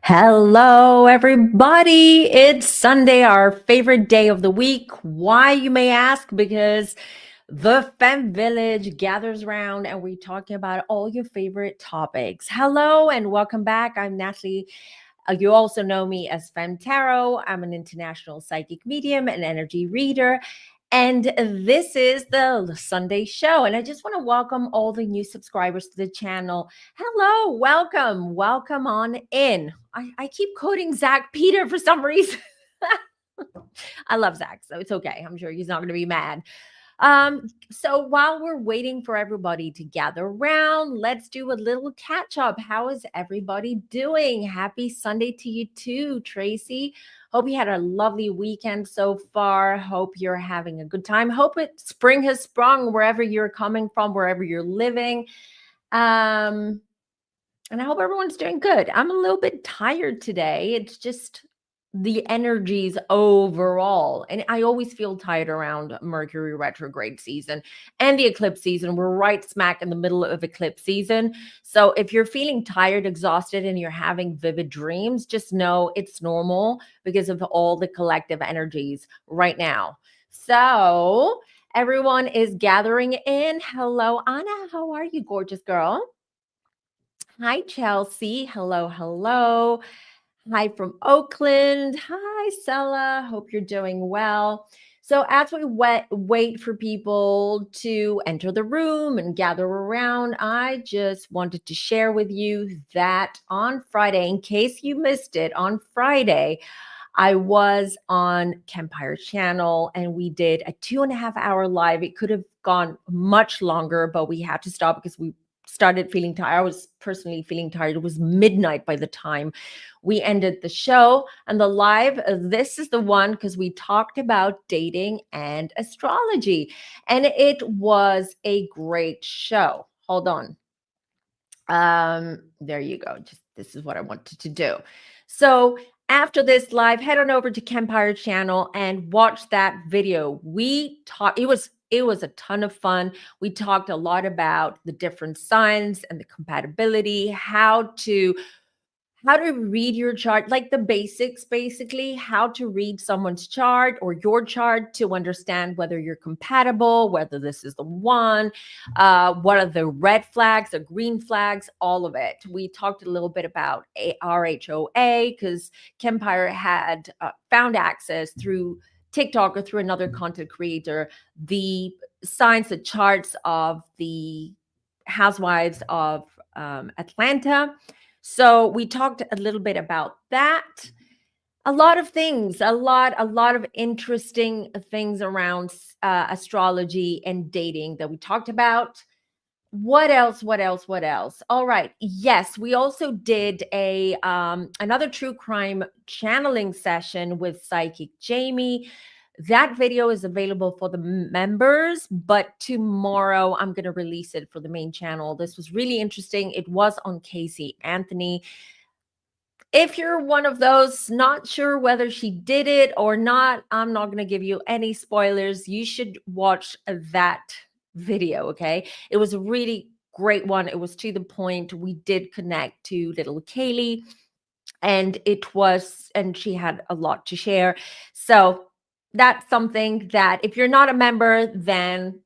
Hello, everybody. It's Sunday, our favorite day of the week. Why, you may ask? Because the Femme Village gathers around and we're talking about all your favorite topics. Hello and welcome back. I'm Natalie. You also know me as Femme Tarot. I'm an international psychic medium and energy reader. And this is the Sunday show. And I just want to welcome all the new subscribers to the channel. Hello, welcome on in. I keep quoting Zach Peter for some reason. I love Zach, so it's okay. I'm sure he's not going to be mad. So while we're waiting for everybody to gather around, let's do a little catch up. How is everybody doing? Happy Sunday to you too, Tracy. Hope you had a lovely weekend so far. Hope you're having a good time. Hope spring has sprung wherever you're coming from, wherever you're living. And I hope everyone's doing good. I'm a little bit tired today. It's just the energies overall. And I always feel tired around Mercury retrograde season and the eclipse season. We're right smack in the middle of eclipse season. So if you're feeling tired, exhausted, and you're having vivid dreams, just know it's normal because of all the collective energies right now. So everyone is gathering in. Hello, Anna. How are you, gorgeous girl? Hi, Chelsea. Hello. Hi from Oakland. Hi, Sella. Hope you're doing well. So, as we wait for people to enter the room and gather around, I just wanted to share with you that on Friday, in case you missed it, on Friday, I was on Kempire Channel and we did a 2.5 hour live. It could have gone much longer, but we had to stop because we started feeling tired. I was personally feeling tired. It was midnight by the time we ended the show and the live. This is the one because we talked about dating and astrology, and it was a great show. Hold on. There you go. Just this is what I wanted to do. So after this live, head on over to Kempire Channel and watch that video. We talked, it was a ton of fun. We talked a lot about the different signs and the compatibility, how to read your chart, like the basics, basically, how to read someone's chart or your chart to understand whether you're compatible, whether this is the one, what are the red flags, the green flags, all of it. We talked a little bit about RHOA because Kempire had found access through TikTok or through another content creator, the signs, the charts of the housewives of Atlanta. So we talked a little bit about that. A lot of things, a lot of interesting things around astrology and dating that we talked about. What else? All right. Yes, we also did a another true crime channeling session with Psychic Jamie. That video is available for the members, but tomorrow I'm going to release it for the main channel. This was really interesting. It was on Casey Anthony. If you're one of those not sure whether she did it or not, I'm not going to give you any spoilers. You should watch that video, okay? It was a really great one. It was to the point. We did connect to little Kaylee, and she had a lot to share. So that's something that if you're not a member, then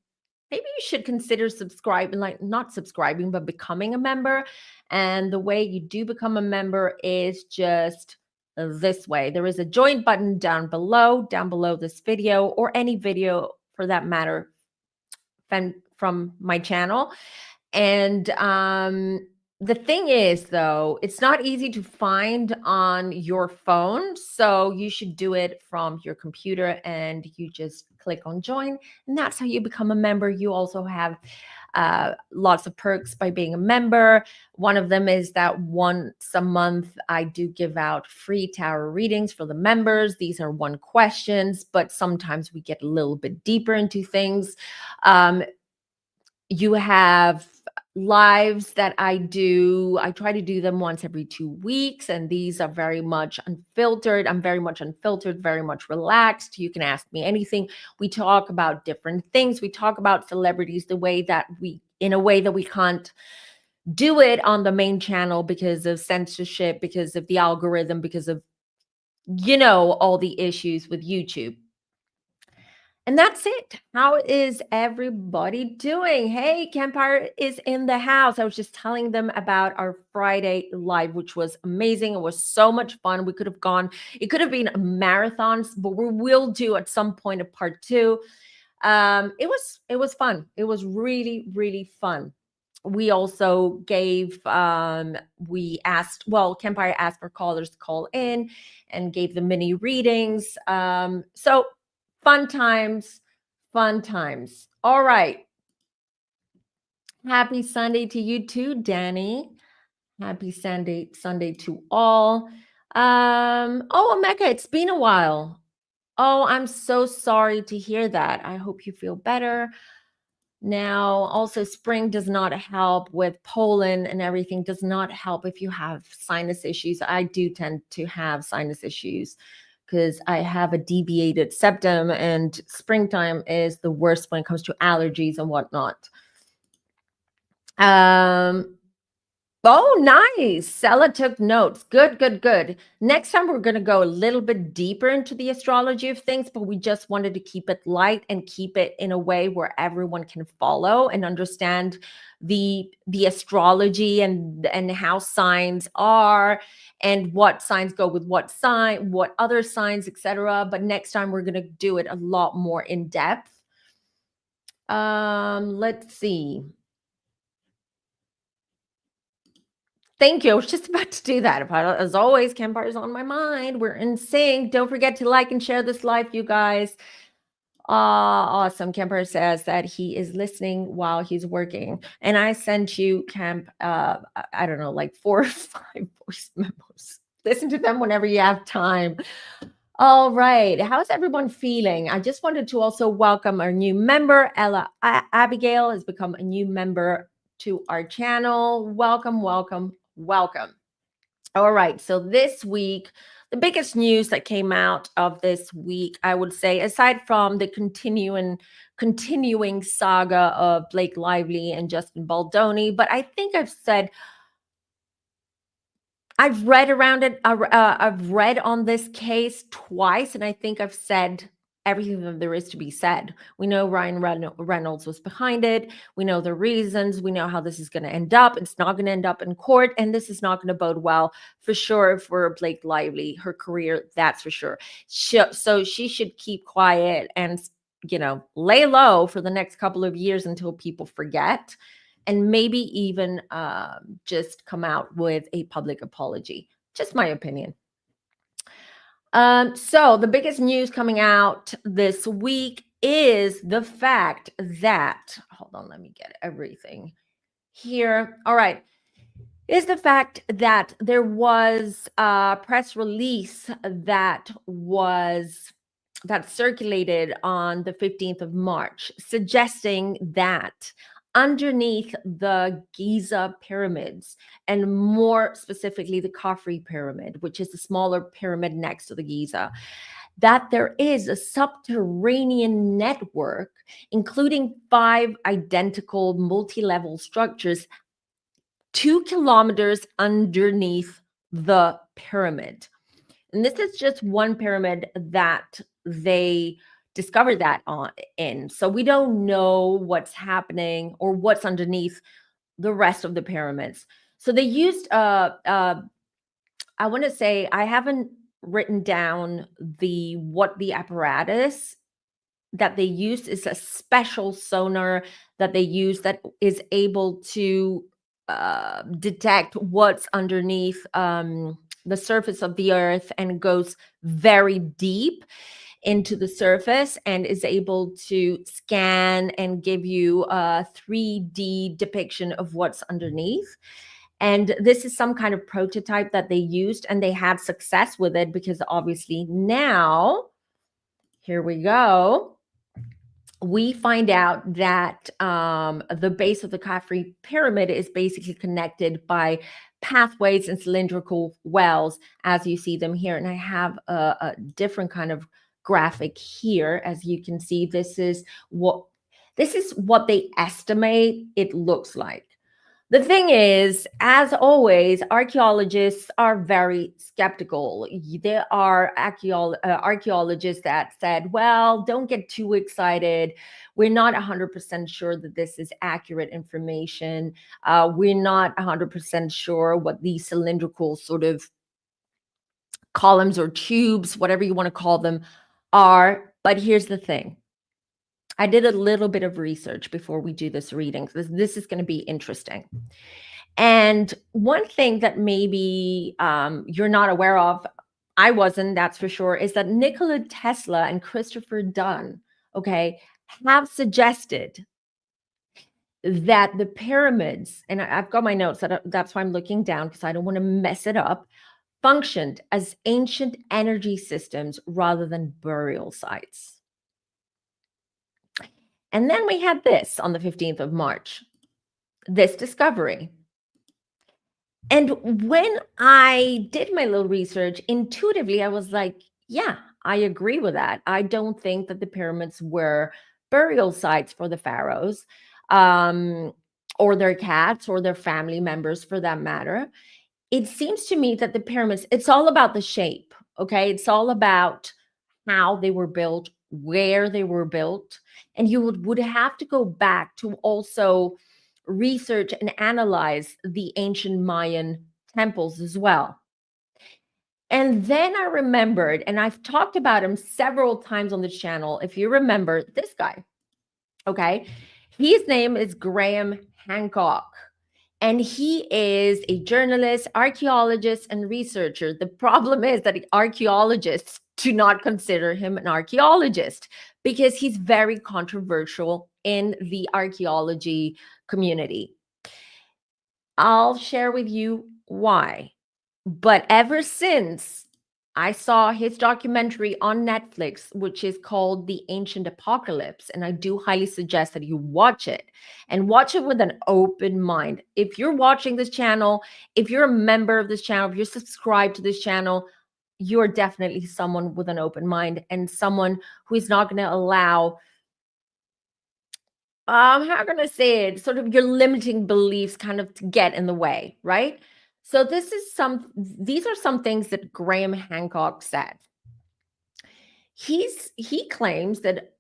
maybe you should consider subscribing, like not subscribing, but becoming a member. And the way you do become a member is just this way. There is a join button down below this video, or any video for that matter from my channel. And the thing is, though, it's not easy to find on your phone. So you should do it from your computer and you just click on join. And that's how you become a member. You also have lots of perks by being a member. One of them is that once a month, I do give out free tarot readings for the members. These are one questions, but sometimes we get a little bit deeper into things. You have lives that I do. I try to do them once every 2 weeks, and these are very much unfiltered. I'm very much unfiltered, very much relaxed. You can ask me anything. We talk about different things. We talk about celebrities in a way that we can't do it on the main channel because of censorship, because of the algorithm, because of, all the issues with YouTube. And that's it. How is everybody doing? Hey, Campfire is in the house. I was just telling them about our Friday live, which was amazing. It was so much fun. We could have gone, it could have been marathons, but we will do at some point a part two. It was fun. It was really, really fun. We also gave we asked, well, Campfire asked for callers to call in and gave them mini readings. So fun times, fun times. All right. Happy Sunday to you too, Danny. Happy Sunday to all. Oh, Omeka, it's been a while. Oh, I'm so sorry to hear that. I hope you feel better. Now, also, spring does not help with pollen and everything, does not help if you have sinus issues. I do tend to have sinus issues because I have a deviated septum, and springtime is the worst when it comes to allergies and whatnot. Oh, nice. Sella took notes. Good, good, good. Next time, we're going to go a little bit deeper into the astrology of things, but we just wanted to keep it light and keep it in a way where everyone can follow and understand the astrology and how signs are and what signs go with what sign, what other signs, etc. But next time, we're going to do it a lot more in depth. Let's see. Thank you. I was just about to do that. As always, Campfire is on my mind. We're in sync. Don't forget to like and share this live, you guys. Awesome. Campfire says that he is listening while he's working. And I sent you, Camp, I don't know, like 4 or 5 voice memos. Listen to them whenever you have time. All right. How's everyone feeling? I just wanted to also welcome our new member. Ella Abigail has become a new member to our channel. Welcome, welcome, welcome. All right. So this week, the biggest news that came out of this week, I would say, aside from the continuing saga of Blake Lively and Justin Baldoni, but I think I've read around it. I've read on this case twice, and I think I've said everything that there is to be said. We know Ryan Reynolds was behind it. We know the reasons. We know how this is going to end up. It's not going to end up in court, and this is not going to bode well for sure for Blake Lively, her career. That's for sure. So she should keep quiet and lay low for the next couple of years until people forget. And maybe even just come out with a public apology. Just my opinion. So the biggest news coming out this week is the fact that, hold on, let me get everything here. All right. Is the fact that there was a press release that circulated on the 15th of March, suggesting that underneath the Giza pyramids, and more specifically the Khafre pyramid, which is the smaller pyramid next to the Giza, that there is a subterranean network, including 5 identical multi-level structures 2 kilometers underneath the pyramid. And this is just one pyramid that they discovered that in. So we don't know what's happening or what's underneath the rest of the pyramids. So they used I want to say, I haven't written down what the apparatus that they used is, a special sonar that they use that is able to detect what's underneath the surface of the earth, and goes very deep into the surface and is able to scan and give you a 3D depiction of what's underneath. And this is some kind of prototype that they used, and they had success with it because obviously now, here we go, we find out that the base of the Khafre pyramid is basically connected by pathways and cylindrical wells, as you see them here. And I have a different kind of graphic here. As you can see, this is what they estimate it looks like. The thing is, as always, archaeologists are very skeptical. There are archaeologists that said, well, don't get too excited. We're not 100% sure that this is accurate information. We're not 100% sure what these cylindrical sort of columns or tubes, whatever you want to call them, are. But here's the thing. I did a little bit of research before we do this reading. This is going to be interesting. And one thing that maybe you're not aware of, I wasn't, that's for sure, is that Nikola Tesla and Christopher Dunn, okay, have suggested that the pyramids, and I've got my notes, that's why I'm looking down because I don't want to mess it up, functioned as ancient energy systems rather than burial sites. And then we had this on the 15th of March, this discovery. And when I did my little research, intuitively, I was like, yeah, I agree with that. I don't think that the pyramids were burial sites for the pharaohs, or their cats or their family members for that matter. It seems to me that the pyramids, it's all about the shape, okay? It's all about how they were built, where they were built. And you would have to go back to also research and analyze the ancient Mayan temples as well. And then I remembered, and I've talked about him several times on this channel. If you remember this guy, okay, his name is Graham Hancock. And he is a journalist, archaeologist, and researcher. The problem is that archaeologists do not consider him an archaeologist because he's very controversial in the archaeology community. I'll share with you why. But ever since I saw his documentary on Netflix, which is called The Ancient Apocalypse, and I do highly suggest that you watch it and watch it with an open mind. If you're watching this channel, if you're a member of this channel, if you're subscribed to this channel, you're definitely someone with an open mind and someone who is not going to allow, how can I say it, sort of your limiting beliefs kind of to get in the way, right? So these are some things that Graham Hancock said. He claims that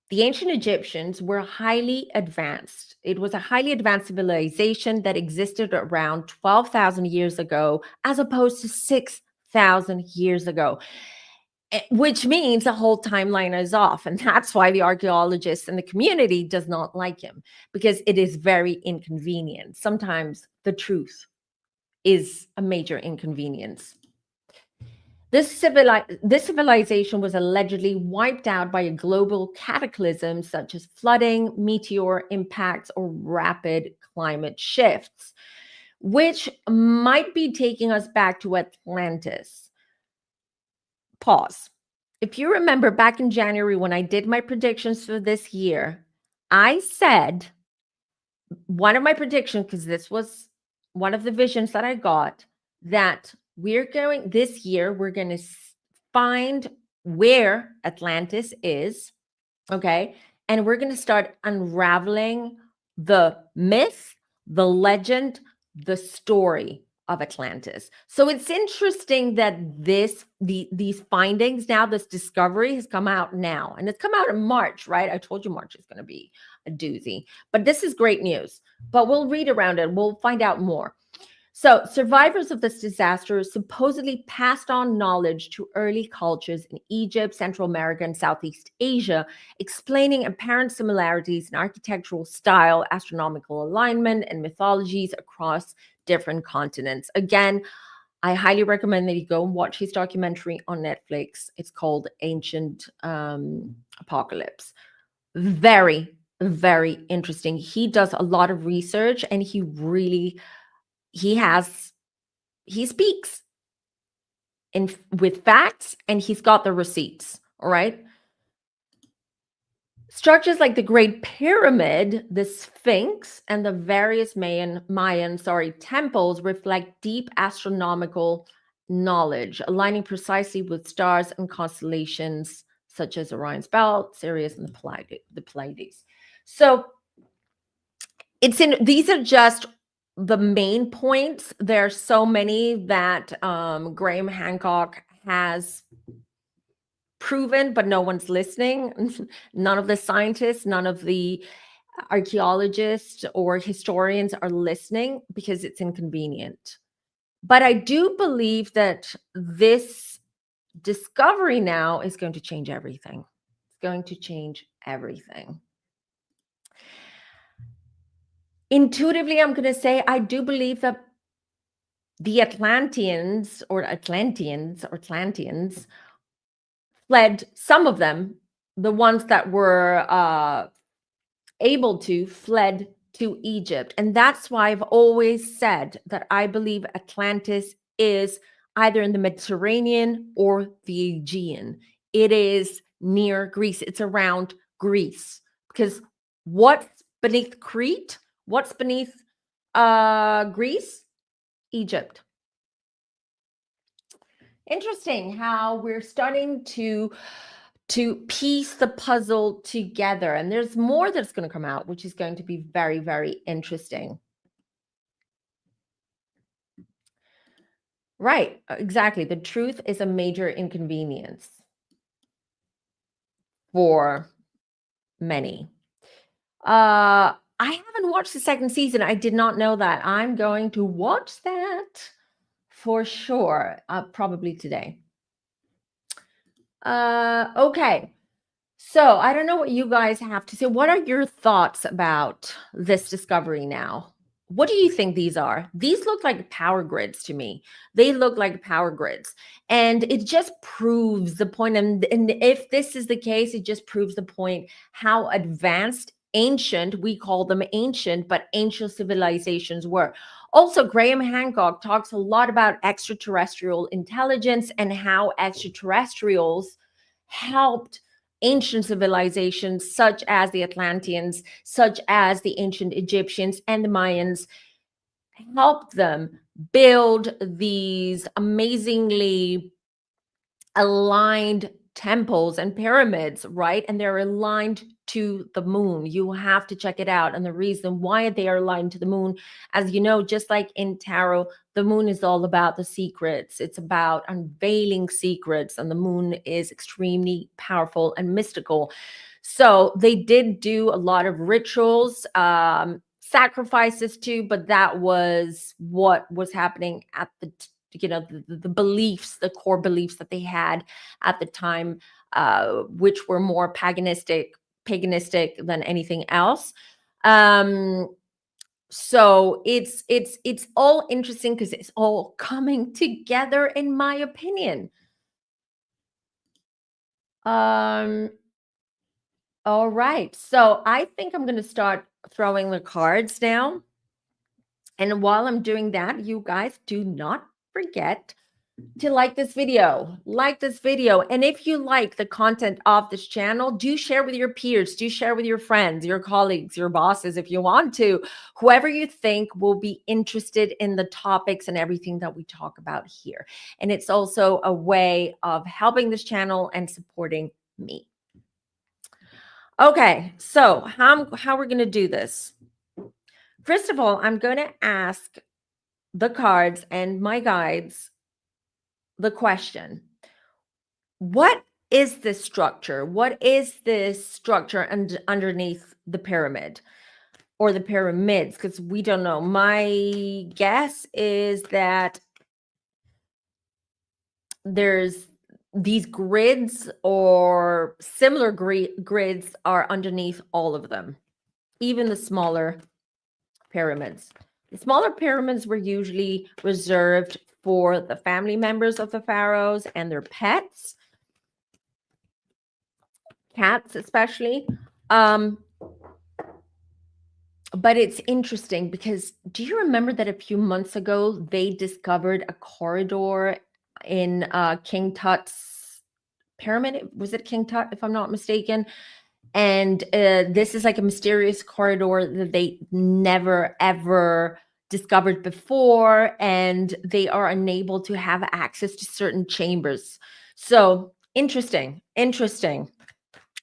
the ancient Egyptians were highly advanced. It was a highly advanced civilization that existed around 12,000 years ago, as opposed to 6,000 years ago, which means the whole timeline is off. And that's why the archaeologists and the community does not like him, because it is very inconvenient. Sometimes the truth is a major inconvenience. This civilization was allegedly wiped out by a global cataclysm such as flooding, meteor impacts, or rapid climate shifts, which might be taking us back to Atlantis. Pause. If you remember back in January when I did my predictions for this year, I said one of my predictions, because this was one of the visions that I got, that this year, we're going to find where Atlantis is, okay? And we're going to start unraveling the myth, the legend, the story of Atlantis. So it's interesting that these findings now, this discovery has come out now, and it's come out in March, right? I told you March is going to be a doozy, but this is great news. But we'll read around it. We'll find out more. So survivors of this disaster supposedly passed on knowledge to early cultures in Egypt, Central America, and Southeast Asia, explaining apparent similarities in architectural style, astronomical alignment, and mythologies across different continents. Again, I highly recommend that you go and watch his documentary on Netflix. It's called Ancient Apocalypse. Very, very interesting. He does a lot of research, and he speaks with facts, and he's got the receipts. All right. Structures like the Great Pyramid, the Sphinx, and the various Mayan temples reflect deep astronomical knowledge, aligning precisely with stars and constellations such as Orion's Belt, Sirius, and the Pleiades. So these are just the main points. There are so many that Graham Hancock has proven, but no one's listening. None of the scientists, none of the archaeologists or historians are listening because it's inconvenient. But I do believe that this discovery now is going to change everything. It's going to change everything. Intuitively, I'm going to say I do believe that the Atlanteans fled, some of them, the ones that were able to, fled to Egypt. And that's why I've always said that I believe Atlantis is either in the Mediterranean or the Aegean. It is near Greece. It's around Greece. Because what's beneath Crete? What's beneath Greece? Egypt. Interesting how we're starting to piece the puzzle together, and there's more that's going to come out, which is going to be very, very interesting. Right, exactly. The truth is a major inconvenience for many. I haven't watched the second season. I did not know that. I'm going to watch that for sure, probably today. Okay. So I don't know what you guys have to say. What are your thoughts about this discovery now? What do you think these are? These look like power grids to me. They look like power grids. And it just proves the point. And if this is the case, it just proves the point how advanced, ancient, we call them ancient, but ancient civilizations were. Also, Graham Hancock talks a lot about extraterrestrial intelligence and how extraterrestrials helped ancient civilizations such as the Atlanteans, such as the ancient Egyptians and the Mayans, helped them build these amazingly aligned temples and pyramids, right? And they're aligned to the moon. You have to check it out. And the reason why they are aligned to the moon, as you know, just like in tarot, the moon is all about the secrets. It's about unveiling secrets, and the moon is extremely powerful and mystical. So they did do a lot of rituals, sacrifices too, but that was what was happening at the the beliefs, the core beliefs that they had at the time, which were more paganistic than anything else. So it's all interesting because it's all coming together, in my opinion. Um, all right. So I think I'm going to start throwing the cards down. And while I'm doing that, you guys do not forget to like this video. And if you like the content of this channel, do share with your peers, do share with your friends, your colleagues, your bosses, if you want to, whoever you think will be interested in the topics and everything that we talk about here. And it's also a way of helping this channel and supporting me. Okay, so how we're going to do this. First of all, I'm going to ask the cards and my guides the question: what is this structure? What is this structure underneath the pyramid or the pyramids? Because we don't know. My guess is that there's these grids or similar grids are underneath all of them, even the smaller pyramids. The smaller pyramids were usually reserved for the family members of the pharaohs and their pets, cats especially. But it's interesting because do you remember that a few months ago they discovered a corridor in King Tut's pyramid? Was it King Tut, if I'm not mistaken? And this is like a mysterious corridor that they never ever discovered before, and they are unable to have access to certain chambers. So interesting.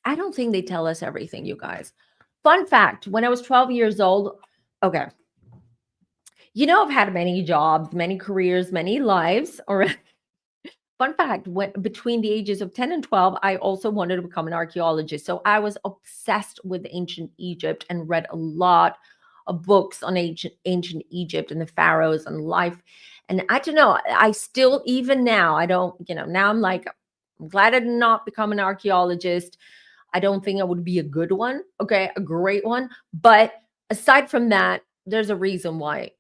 I don't think they tell us everything, you guys. Fun fact, when I was 12 years old, Okay. I've had many jobs, many careers, many lives. Or fun fact, when between the ages of 10 and 12, I also wanted to become an archaeologist. So I was obsessed with ancient Egypt and read a lot of books on ancient Egypt and the pharaohs and life. And I don't know, I still, even now, I don't, now I'm like, I'm glad I did not become an archaeologist. I don't think I would be a good one. Okay, a great one. But aside from that, there's a reason why,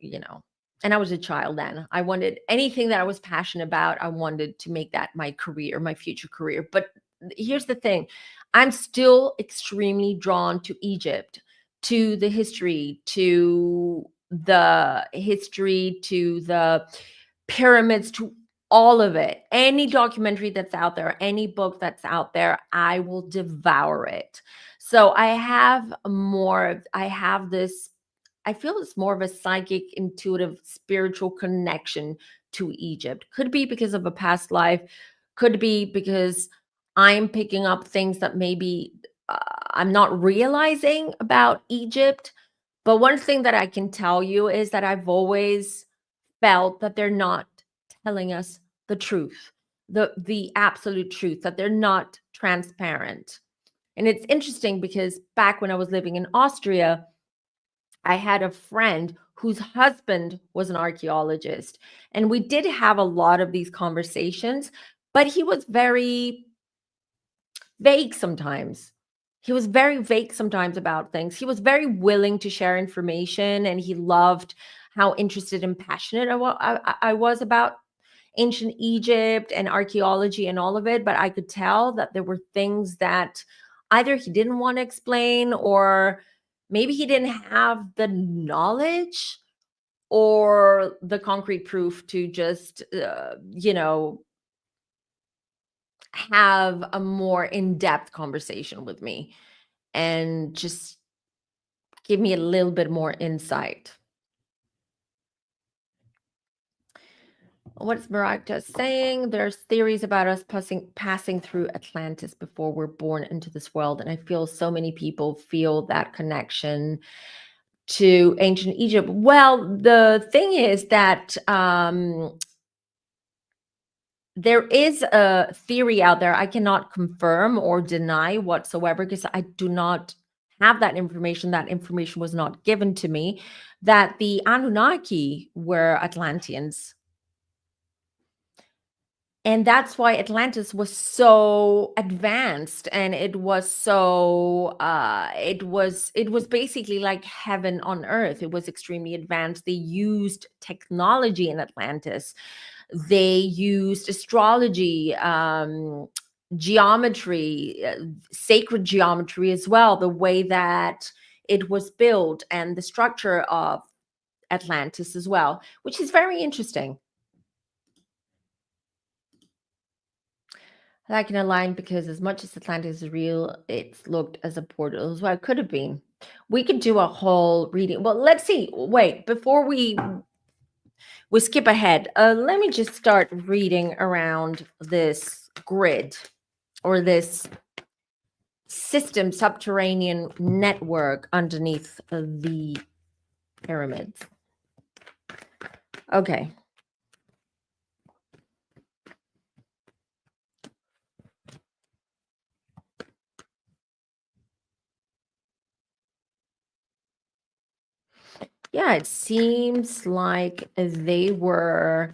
and I was a child then. I wanted anything that I was passionate about, I wanted to make that my career, my future career. But here's the thing, I'm still extremely drawn to Egypt, to the history, to the pyramids, to all of it. Any documentary that's out there, any book that's out there, I will devour it. So I have this, I feel it's more of a psychic, intuitive, spiritual connection to Egypt. Could be because of a past life, could be because I'm picking up things that maybe I'm not realizing about Egypt. But one thing that I can tell you is that I've always felt that they're not telling us the truth, the absolute truth, that they're not transparent. And it's interesting because back when I was living in Austria, I had a friend whose husband was an archaeologist, and we did have a lot of these conversations, but he was very vague sometimes. He was very vague sometimes about things. He was very willing to share information, and he loved how interested and passionate I was about ancient Egypt and archaeology and all of it. But I could tell that there were things that either he didn't want to explain, or maybe he didn't have the knowledge or the concrete proof to just, have a more in-depth conversation with me and just give me a little bit more insight. What's Maragda saying? There's theories about us passing through Atlantis before we're born into this world. And I feel so many people feel that connection to ancient Egypt. Well, the thing is that there is a theory out there. I cannot confirm or deny whatsoever because I do not have that information. That information was not given to me, that the Anunnaki were Atlanteans. And that's why Atlantis was so advanced, and it was so it was basically like heaven on earth. It was extremely advanced. They used technology in Atlantis. They used astrology, geometry, sacred geometry as well, the way that it was built and the structure of Atlantis as well, which is very interesting. I can align because as much as Atlantis is real, it's looked as a portal as well. It could have been. We could do a whole reading. Well, let's see. Wait, before we skip ahead, let me just start reading around this grid or this system, subterranean network underneath the pyramids. Okay. Yeah, it seems like they were.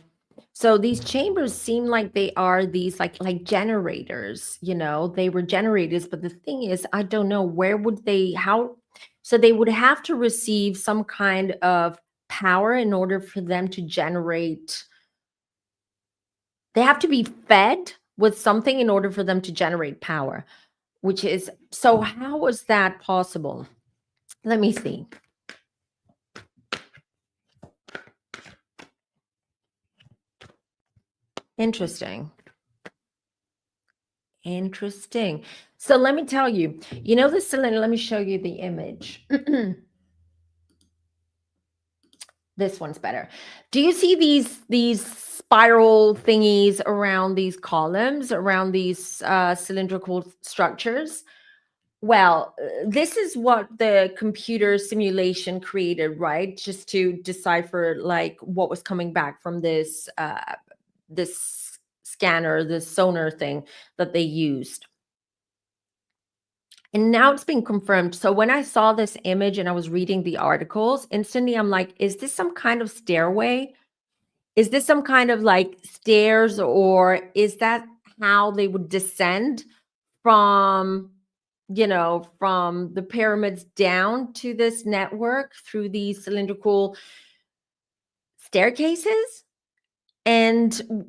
So these chambers seem like they are these like generators, they were generators, but the thing is, I don't know where would they how so they would have to receive some kind of power in order for them to generate. They have to be fed with something in order for them to generate power, which is, so how was that possible? Let me see. Interesting. Interesting. So let me tell you, the cylinder, let me show you the image. This one's better. Do you see these spiral thingies around these columns, around these cylindrical structures? Well, this is what the computer simulation created, right? Just to decipher like what was coming back from this scanner, this sonar thing that they used. And now it's been confirmed. So when I saw this image and I was reading the articles, instantly I'm like, is this some kind of stairway? Is this some kind of like stairs, or is that how they would descend from, from the pyramids down to this network through these cylindrical staircases? And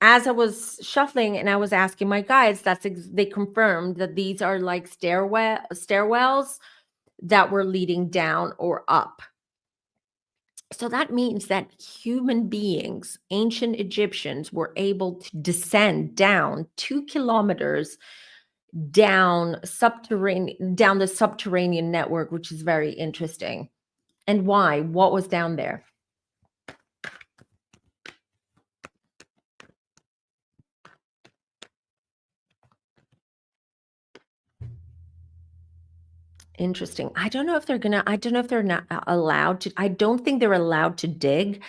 as I was shuffling and I was asking my guides, they confirmed that these are like stairwells that were leading down or up. So that means that human beings, ancient Egyptians, were able to descend down 2 kilometers down the subterranean network, which is very interesting. And why? What was down there? Interesting. I don't know if they're not allowed to. I don't think they're allowed to dig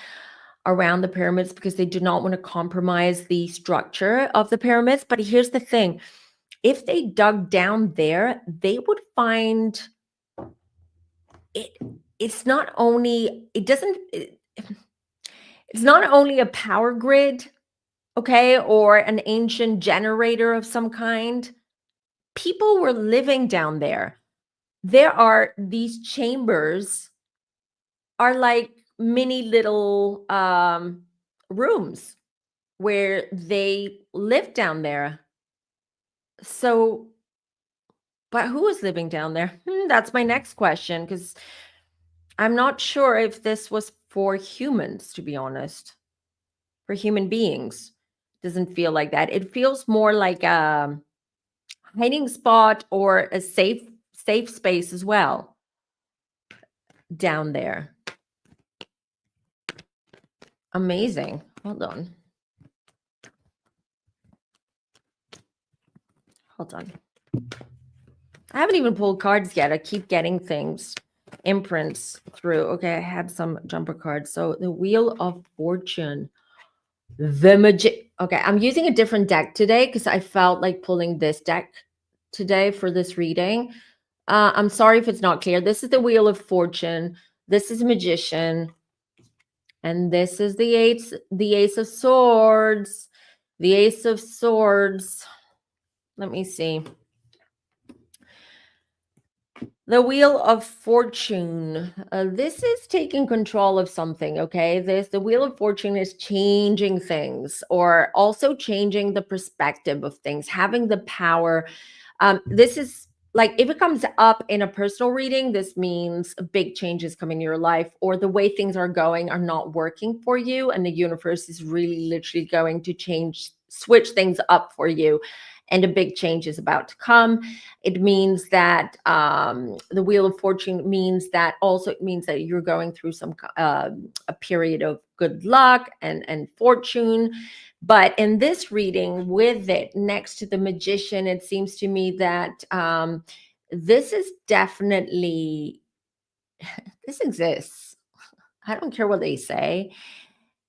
around the pyramids because they do not want to compromise the structure of the pyramids. But here's the thing: if they dug down there, they would find it. It's not only it doesn't. It's not only a power grid, okay, or an ancient generator of some kind. People were living down there. There are these chambers are like mini little rooms where they live down there. So, but who is living down there? That's my next question, because I'm not sure if this was for humans, to be honest. For human beings, doesn't feel like that. It feels more like a hiding spot or a safe space as well down there. Amazing. Hold on. Hold on. I haven't even pulled cards yet. I keep getting things, imprints through. Okay, I had some jumper cards. So the Wheel of Fortune, the Magic. Okay, I'm using a different deck today because I felt like pulling this deck today for this reading. I'm sorry if it's not clear. This is the Wheel of Fortune. This is Magician. And this is the Ace of Swords. The Ace of Swords. Let me see. The Wheel of Fortune. This is taking control of something, okay? The Wheel of Fortune is changing things, or also changing the perspective of things, having the power. This is like, if it comes up in a personal reading, this means big changes coming in your life, or the way things are going are not working for you, and the universe is really literally going to switch things up for you, and a big change is about to come. It means that the Wheel of Fortune means that you're going through a period of good luck and fortune. But in this reading, with it next to the Magician, it seems to me that this is definitely this exists. I don't care what they say.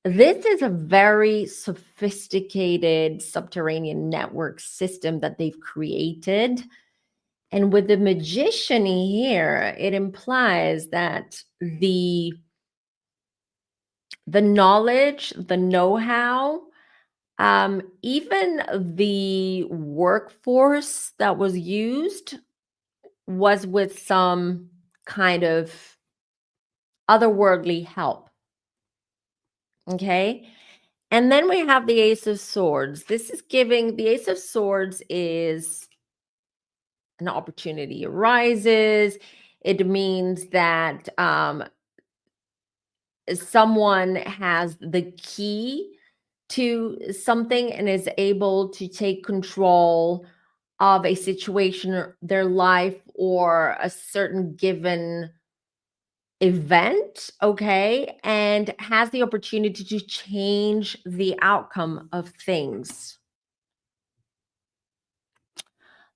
This is a very sophisticated subterranean network system that they've created. And with the Magician here, it implies that the knowledge, the know-how, even the workforce that was used was with some kind of otherworldly help. Okay. And then we have the Ace of Swords. The Ace of Swords is an opportunity arises. It means that someone has the key to something and is able to take control of a situation or their life or a certain given event, okay, and has the opportunity to change the outcome of things.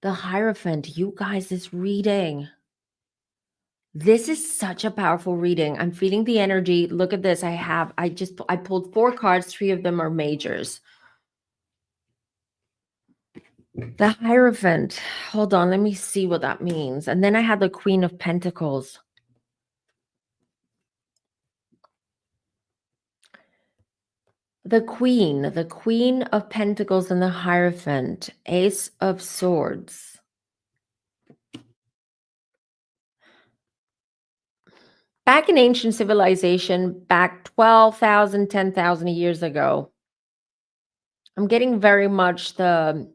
The Hierophant, you guys, this reading. This is such a powerful reading. I'm feeling the energy. Look at this. I pulled 4 cards. 3 of them are majors. The Hierophant. Hold on. Let me see what that means. And then I had the Queen of Pentacles. The Queen of Pentacles and the Hierophant. Ace of Swords. Back in ancient civilization, back 12,000, 10,000 years ago, I'm getting very much the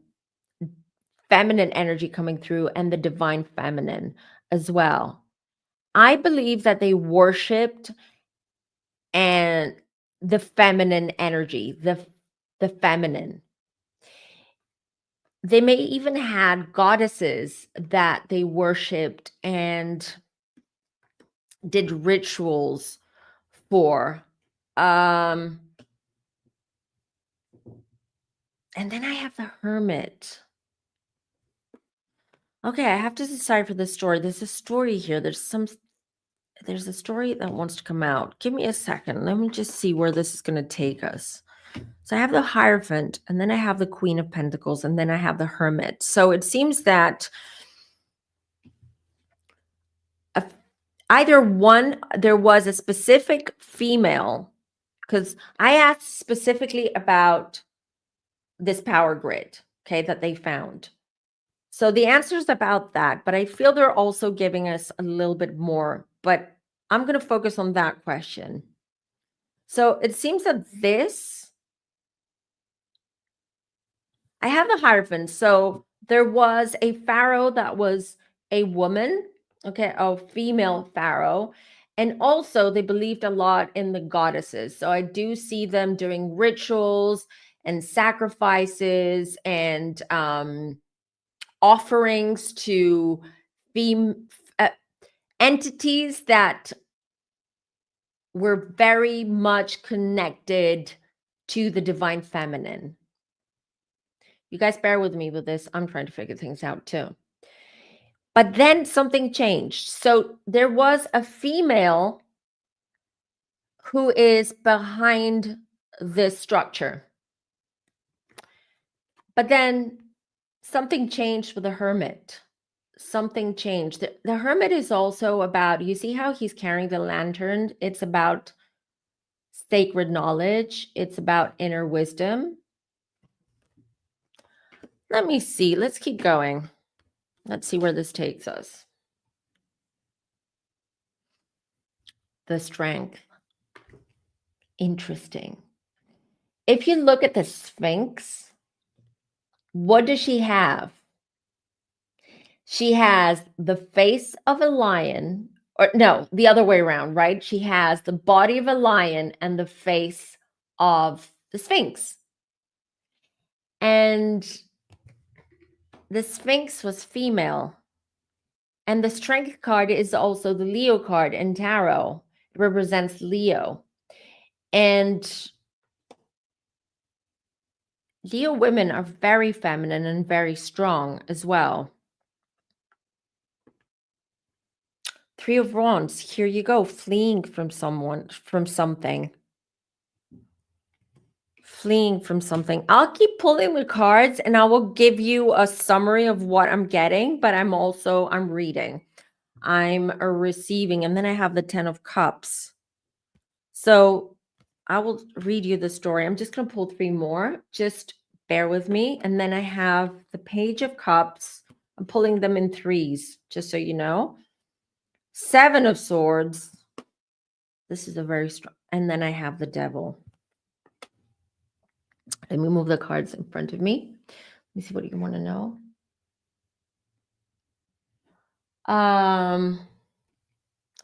feminine energy coming through and the divine feminine as well. I believe that they worshipped and the feminine energy, the feminine. They may even had goddesses that they worshipped and did rituals for. And then I have the Hermit. Okay, I have to decide for this story. There's a story here. There's a story that wants to come out. Give me a second. Let me just see where this is going to take us. So I have the Hierophant, and then I have the Queen of Pentacles, and then I have the Hermit. So it seems that either one, there was a specific female, because I asked specifically about this power grid, okay, that they found. So the answer is about that, but I feel they're also giving us a little bit more, but I'm going to focus on that question. So it seems that I have the Hierophant. So there was a pharaoh that was a woman, okay, a female pharaoh. And also they believed a lot in the goddesses. So I do see them doing rituals and sacrifices and offerings to entities that were very much connected to the divine feminine. You guys bear with me with this. I'm trying to figure things out too. But then something changed. So there was a female who is behind this structure. But then something changed with the Hermit. Something changed. The Hermit is also about, you see how he's carrying the lantern? It's about sacred knowledge. It's about inner wisdom. Let me see. Let's keep going. Let's see where this takes us. The Strength. Interesting. If you look at the Sphinx, what does she have? She has the face of a lion, or no, the other way around, right? She has the body of a lion and the face of the Sphinx. And the Sphinx was female. And the Strength card is also the Leo card in tarot. It represents Leo. And Leo women are very feminine and very strong as well. 3 of Wands. Here you go. Fleeing from someone, from something. Fleeing from something. I'll keep pulling the cards and I will give you a summary of what I'm getting, but I'm reading. I'm receiving. And then I have the 10 of Cups. So I will read you the story. I'm just going to pull 3 more. Just bear with me. And then I have the Page of Cups. I'm pulling them in 3s, just so you know. 7 of Swords. This is a very strong. And then I have the Devil. Let me move the cards in front of me. Let me see what you want to know.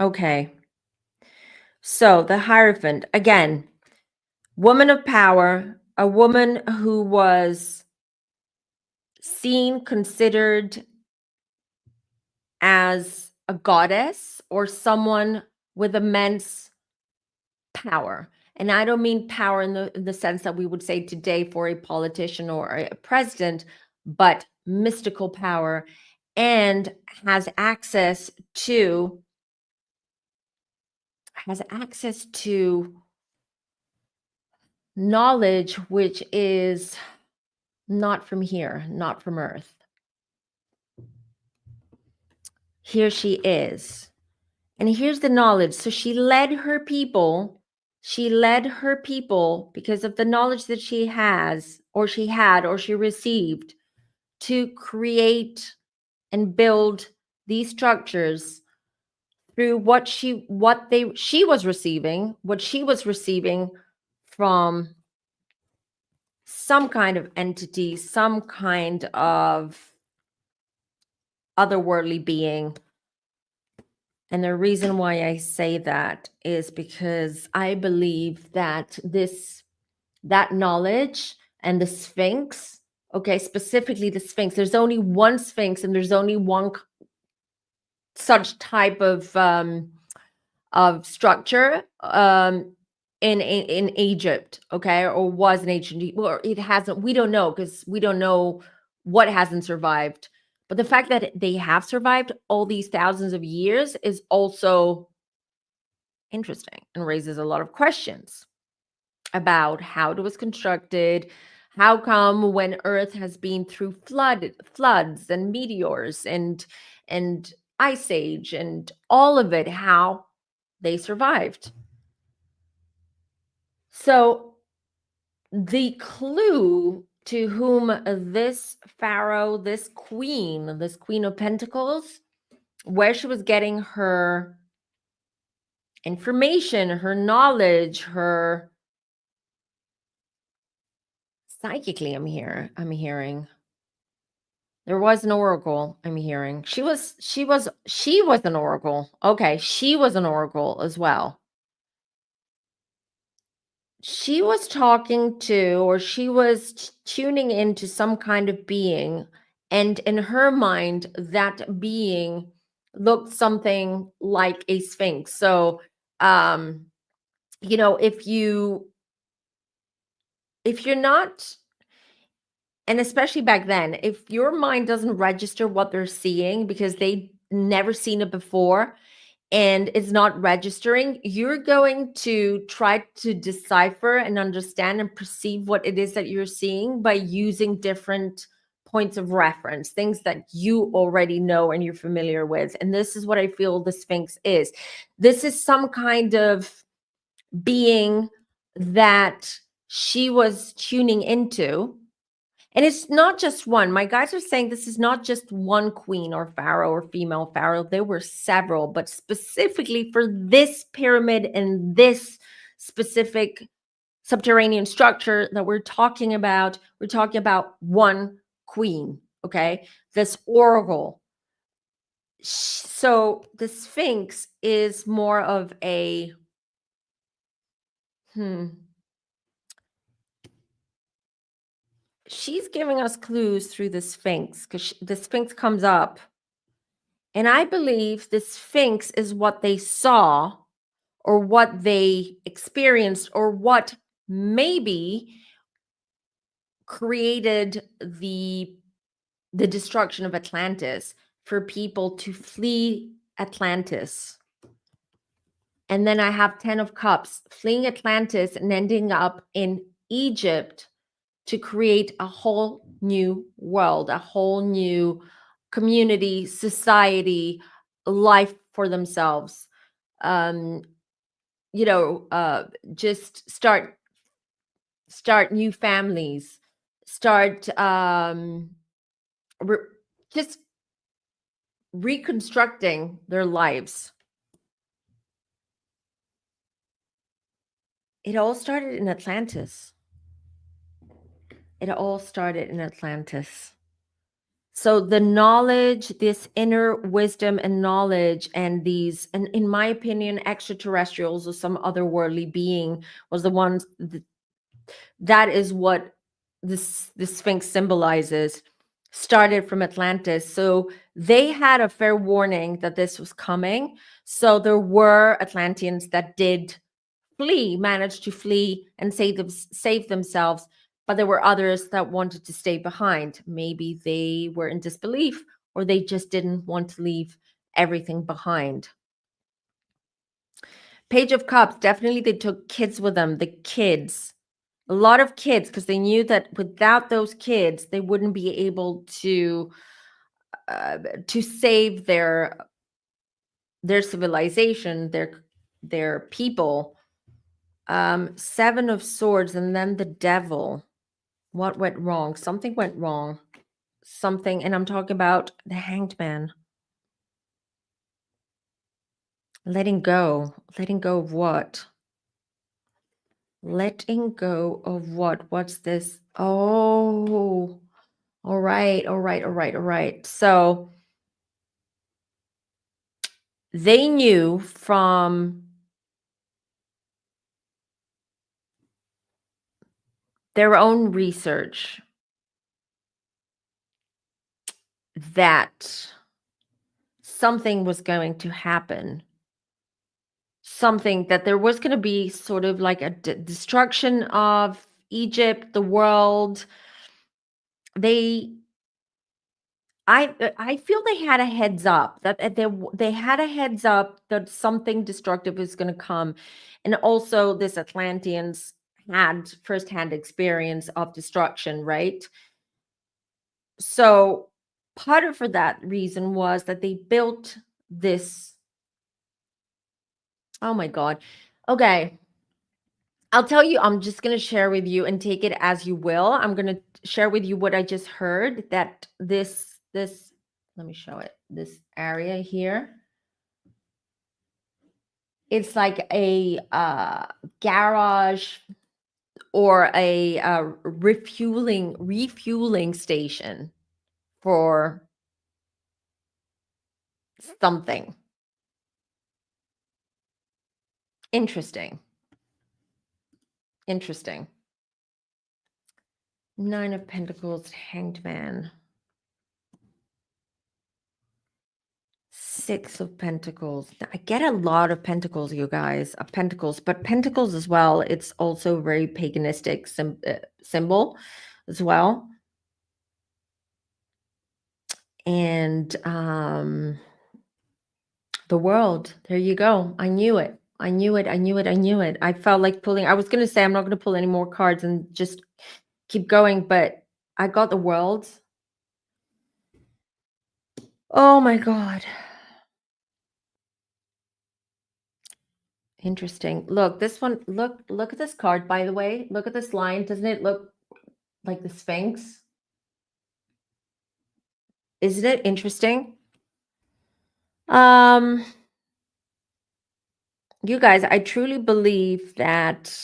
Okay. So the Hierophant, again, woman of power, a woman who was seen, considered as a goddess or someone with immense power. And I don't mean power in the sense that we would say today for a politician or a president, but mystical power, and has access to knowledge which is not from here, not from Earth. Here she is. And here's the knowledge. So she led her people because of the knowledge that she has, or she had, or she received, to create and build these structures through what she was receiving from some kind of entity, some kind of otherworldly being. And the reason why I say that is because I believe that that knowledge and the Sphinx, okay, specifically the Sphinx, there's only one Sphinx and there's only one such type of structure in Egypt, okay, or was in ancient, or it hasn't, we don't know, because we don't know what hasn't survived. But the fact that they have survived all these thousands of years is also interesting and raises a lot of questions about how it was constructed. How come when Earth has been through floods and meteors and ice age and all of it, how they survived? So the clue to whom this pharaoh, this queen of pentacles, where she was getting her information, her knowledge, her psychically, I'm hearing there was an oracle. I'm hearing she was an oracle. Okay, she was an oracle as well. She was talking to, or she was tuning into some kind of being, and in her mind that being looked something like a sphinx. So if you're not, and especially back then, if your mind doesn't register what they're seeing because they never seen it before, and it's not registering, you're going to try to decipher and understand and perceive what it is that you're seeing by using different points of reference, things that you already know and you're familiar with. And this is what I feel the Sphinx is. This is some kind of being that she was tuning into. And it's not just one. My guys are saying this is not just one queen or pharaoh or female pharaoh. There were several, but specifically for this pyramid and this specific subterranean structure that we're talking about one queen, okay? This oracle. So the Sphinx is more of a, she's giving us clues through the Sphinx, because the Sphinx comes up. And I believe the Sphinx is what they saw, or what they experienced, or what maybe created the destruction of Atlantis, for people to flee Atlantis. And then I have 10 of Cups, fleeing Atlantis and ending up in Egypt to create a whole new world, a whole new community, society, life for themselves. Just start new families, start just reconstructing their lives. It all started in Atlantis. So the knowledge, this inner wisdom and knowledge, and these, and in my opinion, extraterrestrials or some otherworldly being was the ones that is what this Sphinx symbolizes, started from Atlantis. So they had a fair warning that this was coming. So there were Atlanteans that did managed to flee and save themselves but there were others that wanted to stay behind. Maybe they were in disbelief or they just didn't want to leave everything behind. Page of Cups, definitely they took kids with them, the kids. A lot of kids, because they knew that without those kids, they wouldn't be able to save their civilization, their people. Seven of Swords, and then the Devil. What went wrong? Something went wrong. Something, and I'm talking about the Hanged Man. Letting go. Letting go of what? Letting go of what? What's this? Oh, all right, all right, all right, all right. So they knew from their own research that something was going to happen. Something that there was going to be sort of like a destruction of Egypt, the world. They I feel they had a heads up that they had a heads up that something destructive is going to come, and also this Atlanteans had firsthand experience of destruction, right? So part of for that reason was that they built this. Oh my God. Okay. I'll tell you, I'm just going to share with you and take it as you will. I'm going to share with you what I just heard that this let me show it. This area here. It's like a garage or a refueling station for something. Interesting. Interesting. Nine of Pentacles, Hanged Man. Six of Pentacles. I get a lot of Pentacles, you guys, of Pentacles, but Pentacles as well. It's also very paganistic symbol as well. And the World. There you go. I knew it. I knew it. I knew it. I knew it. I felt like pulling. I was going to say I'm not going to pull any more cards and just keep going, but I got the World. Oh my God. Interesting. Look, this one, look at this card, by the way. Look at this line. Doesn't it look like the Sphinx? Isn't it interesting? You guys, I truly believe that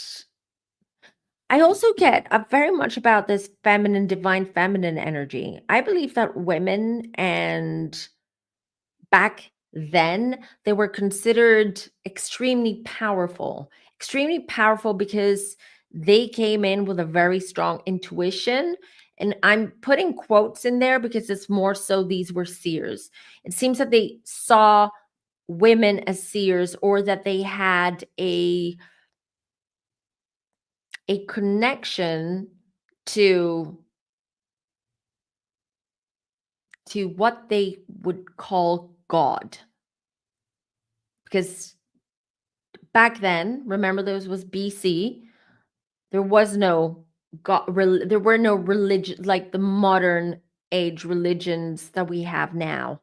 I also get very much about this feminine, divine feminine energy. I believe that women and back then they were considered extremely powerful because they came in with a very strong intuition. And I'm putting quotes in there because it's more so these were seers. It seems that they saw women as seers, or that they had a connection to what they would call God. Because back then, remember, those was BC, there was no God, there were no religion like the modern age religions that we have now.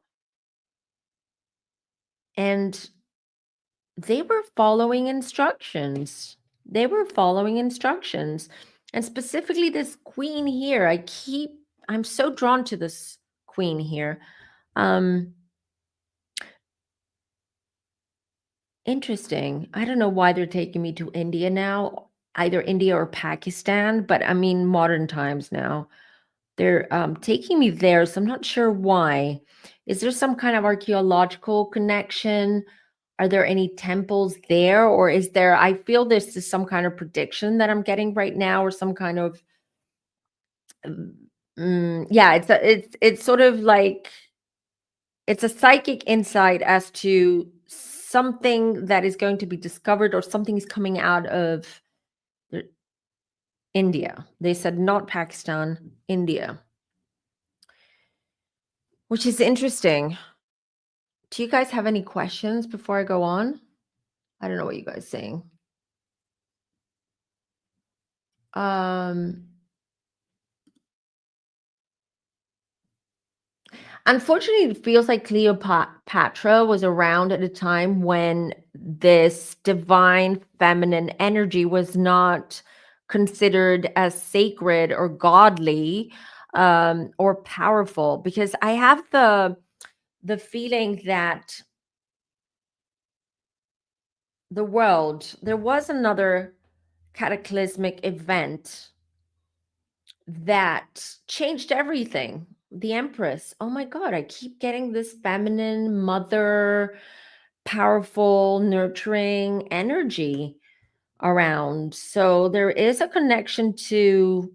And they were following instructions. They were following instructions. And specifically this queen here, I'm so drawn to this queen here. Interesting. I don't know why they're taking me to India now, either India or Pakistan, but I mean modern times now. They're taking me there, so I'm not sure why. Is there some kind of archaeological connection? Are there any temples there, or is there? I feel this is some kind of prediction that I'm getting right now, or some kind of yeah. It's sort of like it's a psychic insight as to something that is going to be discovered, or something is coming out of. India. They said not Pakistan, India, which is interesting. Do you guys have any questions before I go on? I don't know what you guys saying. Unfortunately, it feels like Cleopatra was around at a time when this divine feminine energy was not considered as sacred or godly, or powerful. Because I have the feeling that there was another cataclysmic event that changed everything. The Empress. Oh my God, I keep getting this feminine, mother, powerful, nurturing energy around. So there is a connection to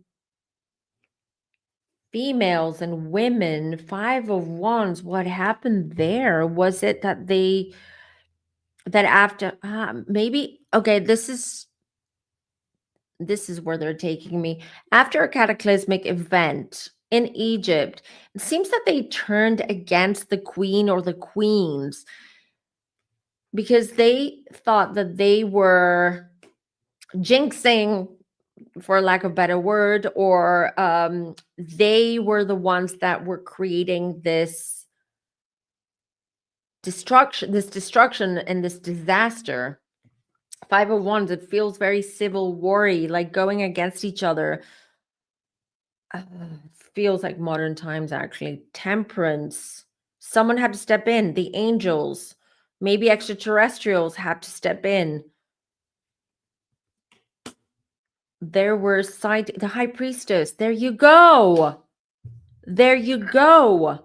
females and women. Five of Wands. What happened there? Was it that after maybe okay, this is where they're taking me. After a cataclysmic event in Egypt, it seems that they turned against the queen or the queens because they thought that they were jinxing, for lack of a better word, or they were the ones that were creating this destruction and this disaster. Five of Wands, it feels very civil war-y, like going against each other. Feels like modern times, actually. Temperance. Someone had to step in. The angels. Maybe extraterrestrials had to step in. There were the high priestess. There you go. There you go.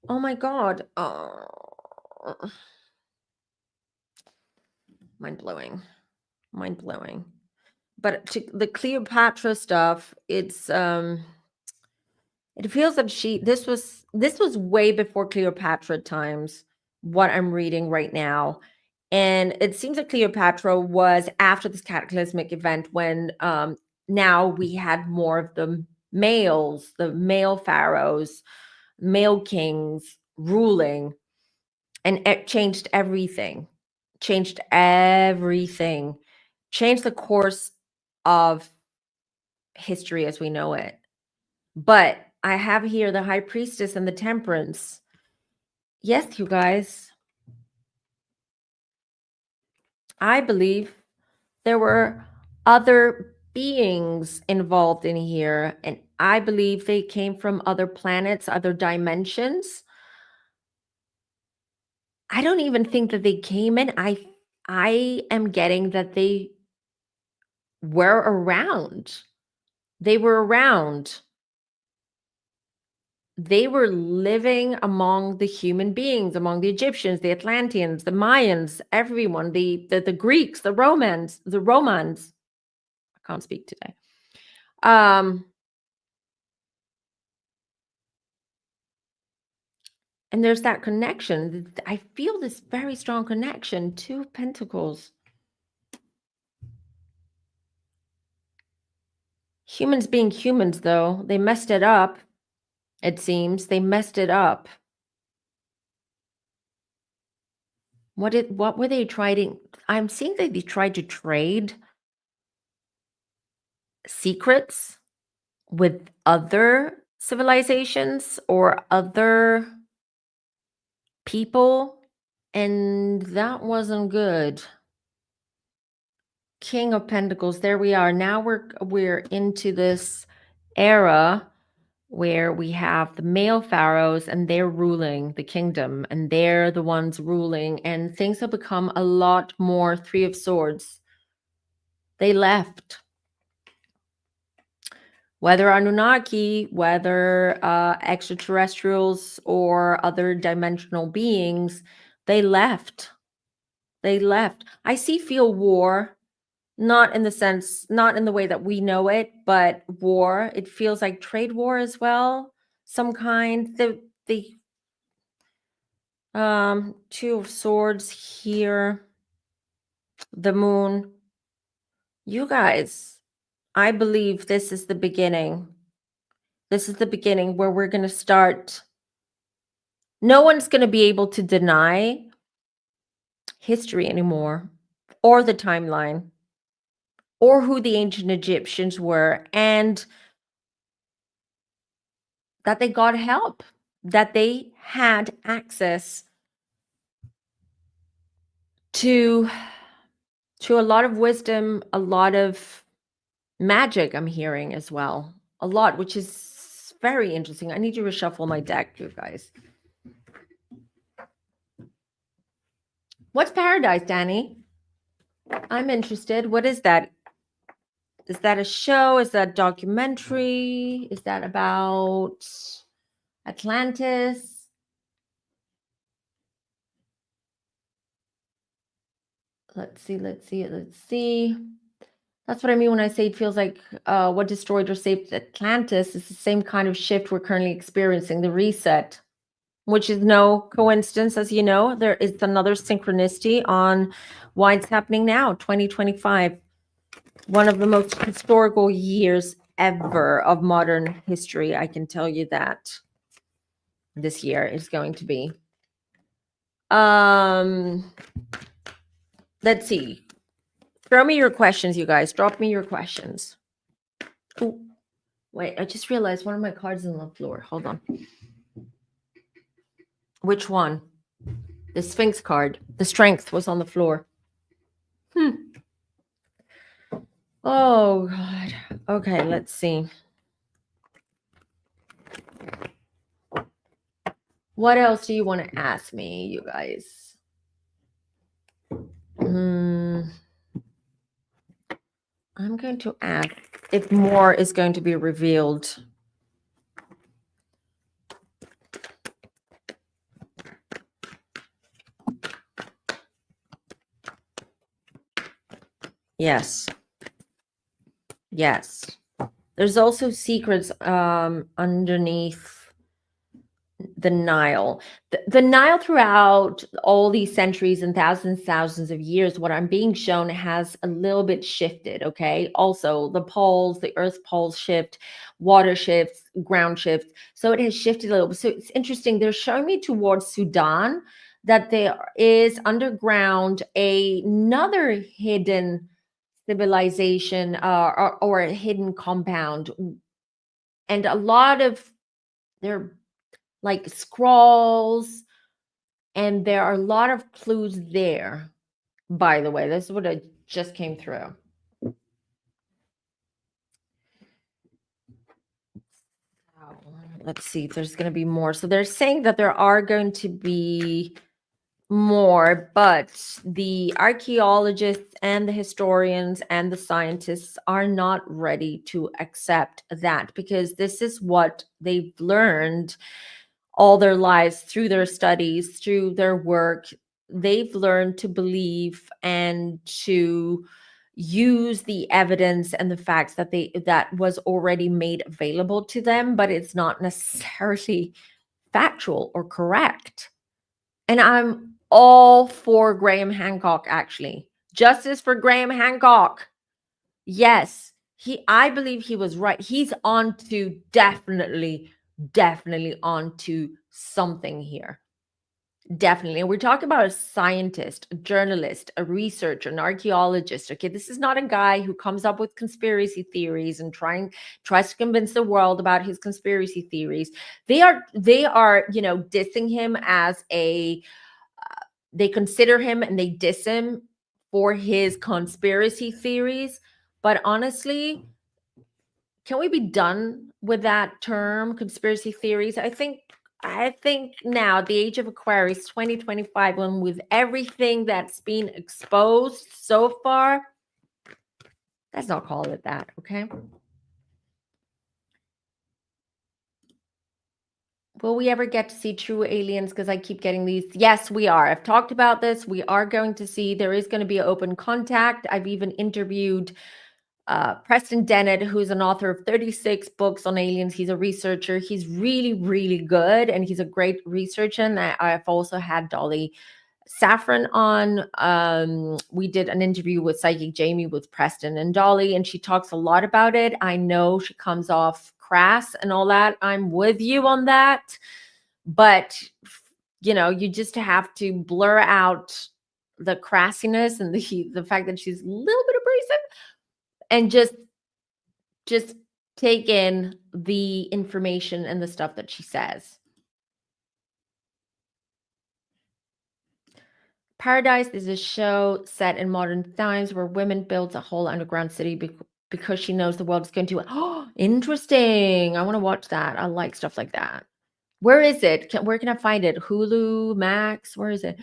Oh my God. Oh. Mind blowing. Mind blowing. But the Cleopatra stuff, it's it feels that this was way before Cleopatra times, what I'm reading right now. And it seems that Cleopatra was after this cataclysmic event when now we had more of the males, the male pharaohs, male kings ruling, and it changed everything. Changed everything. Changed the course of history as we know it. But I have here the high priestess and the temperance. Yes, you guys. I believe there were other beings involved in here, and I believe they came from other planets, other dimensions. I don't even think that they came in. I am getting that they were around. They were around. They were living among the human beings, among the Egyptians, the Atlanteans, the Mayans, everyone, the Greeks, the Romans. I can't speak today. And there's that connection. I feel this very strong connection to Pentacles. Humans being humans, though, they messed it up. It seems they messed it up. What were they trying? I'm seeing that they tried to trade secrets with other civilizations or other people, and that wasn't good. King of Pentacles, there we are. Now we're into this era where we have the male pharaohs and they're ruling the kingdom and they're the ones ruling, and things have become a lot more Three of Swords. They left. Whether Anunnaki, whether extraterrestrials or other dimensional beings, they left. They left. I feel war, not in the way that we know it, but war. It feels like trade war as well, some kind. The Two of Swords here, the Moon. You guys, I believe this is the beginning. This is the beginning where we're going to start. No one's going to be able to deny history anymore, or the timeline, or who the ancient Egyptians were, and that they got help, that they had access to a lot of wisdom, a lot of magic I'm hearing as well. A lot, which is very interesting. I need to reshuffle my deck, you guys. What's paradise, Danny? I'm interested. What is that? Is that a show? Is that a documentary? Is that about Atlantis? Let's see. That's what I mean when I say it feels like what destroyed or saved Atlantis is the same kind of shift we're currently experiencing, the reset, which is no coincidence, as you know. There is another synchronicity on why it's happening now, 2025. One of the most historical years ever of modern history. I can tell you that this year is going to be. Let's see. Throw me your questions, you guys. Drop me your questions. Ooh, wait, I just realized one of my cards is on the floor. Hold on. Which one? The Sphinx card. The Strength was on the floor. Oh, God. Okay, let's see. What else do you want to ask me, you guys? I'm going to ask if more is going to be revealed. Yes. Yes. There's also secrets underneath the Nile. The Nile, throughout all these centuries and thousands of years, what I'm being shown has a little bit shifted, okay? Also, the poles, the Earth poles shift, water shifts, ground shifts. So it has shifted a little bit. So it's interesting. They're showing me towards Sudan that there is underground another hidden civilization or a hidden compound. And a lot of they're like scrolls, and there are a lot of clues there. By the way, this is what it just came through. Let's see if there's going to be more. So they're saying that there are going to be more, but the archaeologists and the historians and the scientists are not ready to accept that, because this is what they've learned all their lives through their studies, through their work. They've learned to believe and to use the evidence and the facts that was already made available to them, but it's not necessarily factual or correct. And I'm all for Graham Hancock, actually. Justice for Graham Hancock. Yes, I believe he was right. He's on to definitely onto something here. Definitely. And we're talking about a scientist, a journalist, a researcher, an archaeologist. Okay, this is not a guy who comes up with conspiracy theories and tries to convince the world about his conspiracy theories. They are, dissing him as they consider him and they diss him for his conspiracy theories. But honestly, can we be done with that term, conspiracy theories? I think now, the age of Aquarius, 2025, when with everything that's been exposed so far, let's not call it that, okay? Will we ever get to see true aliens? Because I keep getting these. Yes, we are. I've talked about this. We are going to see. There is going to be open contact. I've even interviewed Preston Dennett, who's an author of 36 books on aliens. He's a researcher. He's really, really good, and he's a great researcher. And I've also had Dolly Saffron on. We did an interview with Psychic Jamie with Preston and Dolly, and she talks a lot about it. I know she comes off crass and all that. I'm with you on that. But you just have to blur out the crassiness and the fact that she's a little bit abrasive, and just take in the information and the stuff that she says. Paradise is a show set in modern times where women builds a whole underground city because she knows the world is going to. Oh, interesting. I want to watch that. I like stuff like that. Where is it? Where can I find it? Hulu, Max? Where is it?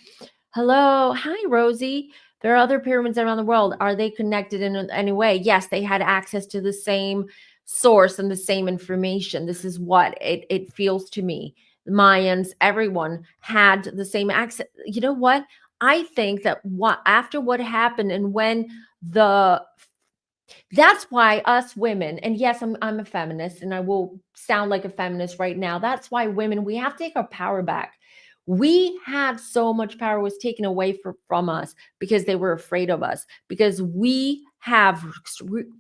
Hello. Hi, Rosie. There are other pyramids around the world. Are they connected in any way? Yes, they had access to the same source and the same information. This is what it feels to me. The Mayans, everyone had the same access. You know what? I think that after what happened and when the that's why us women, and yes, I'm a feminist and I will sound like a feminist right now. That's why women, we have to take our power back. We had so much power was taken away from us because they were afraid of us. Because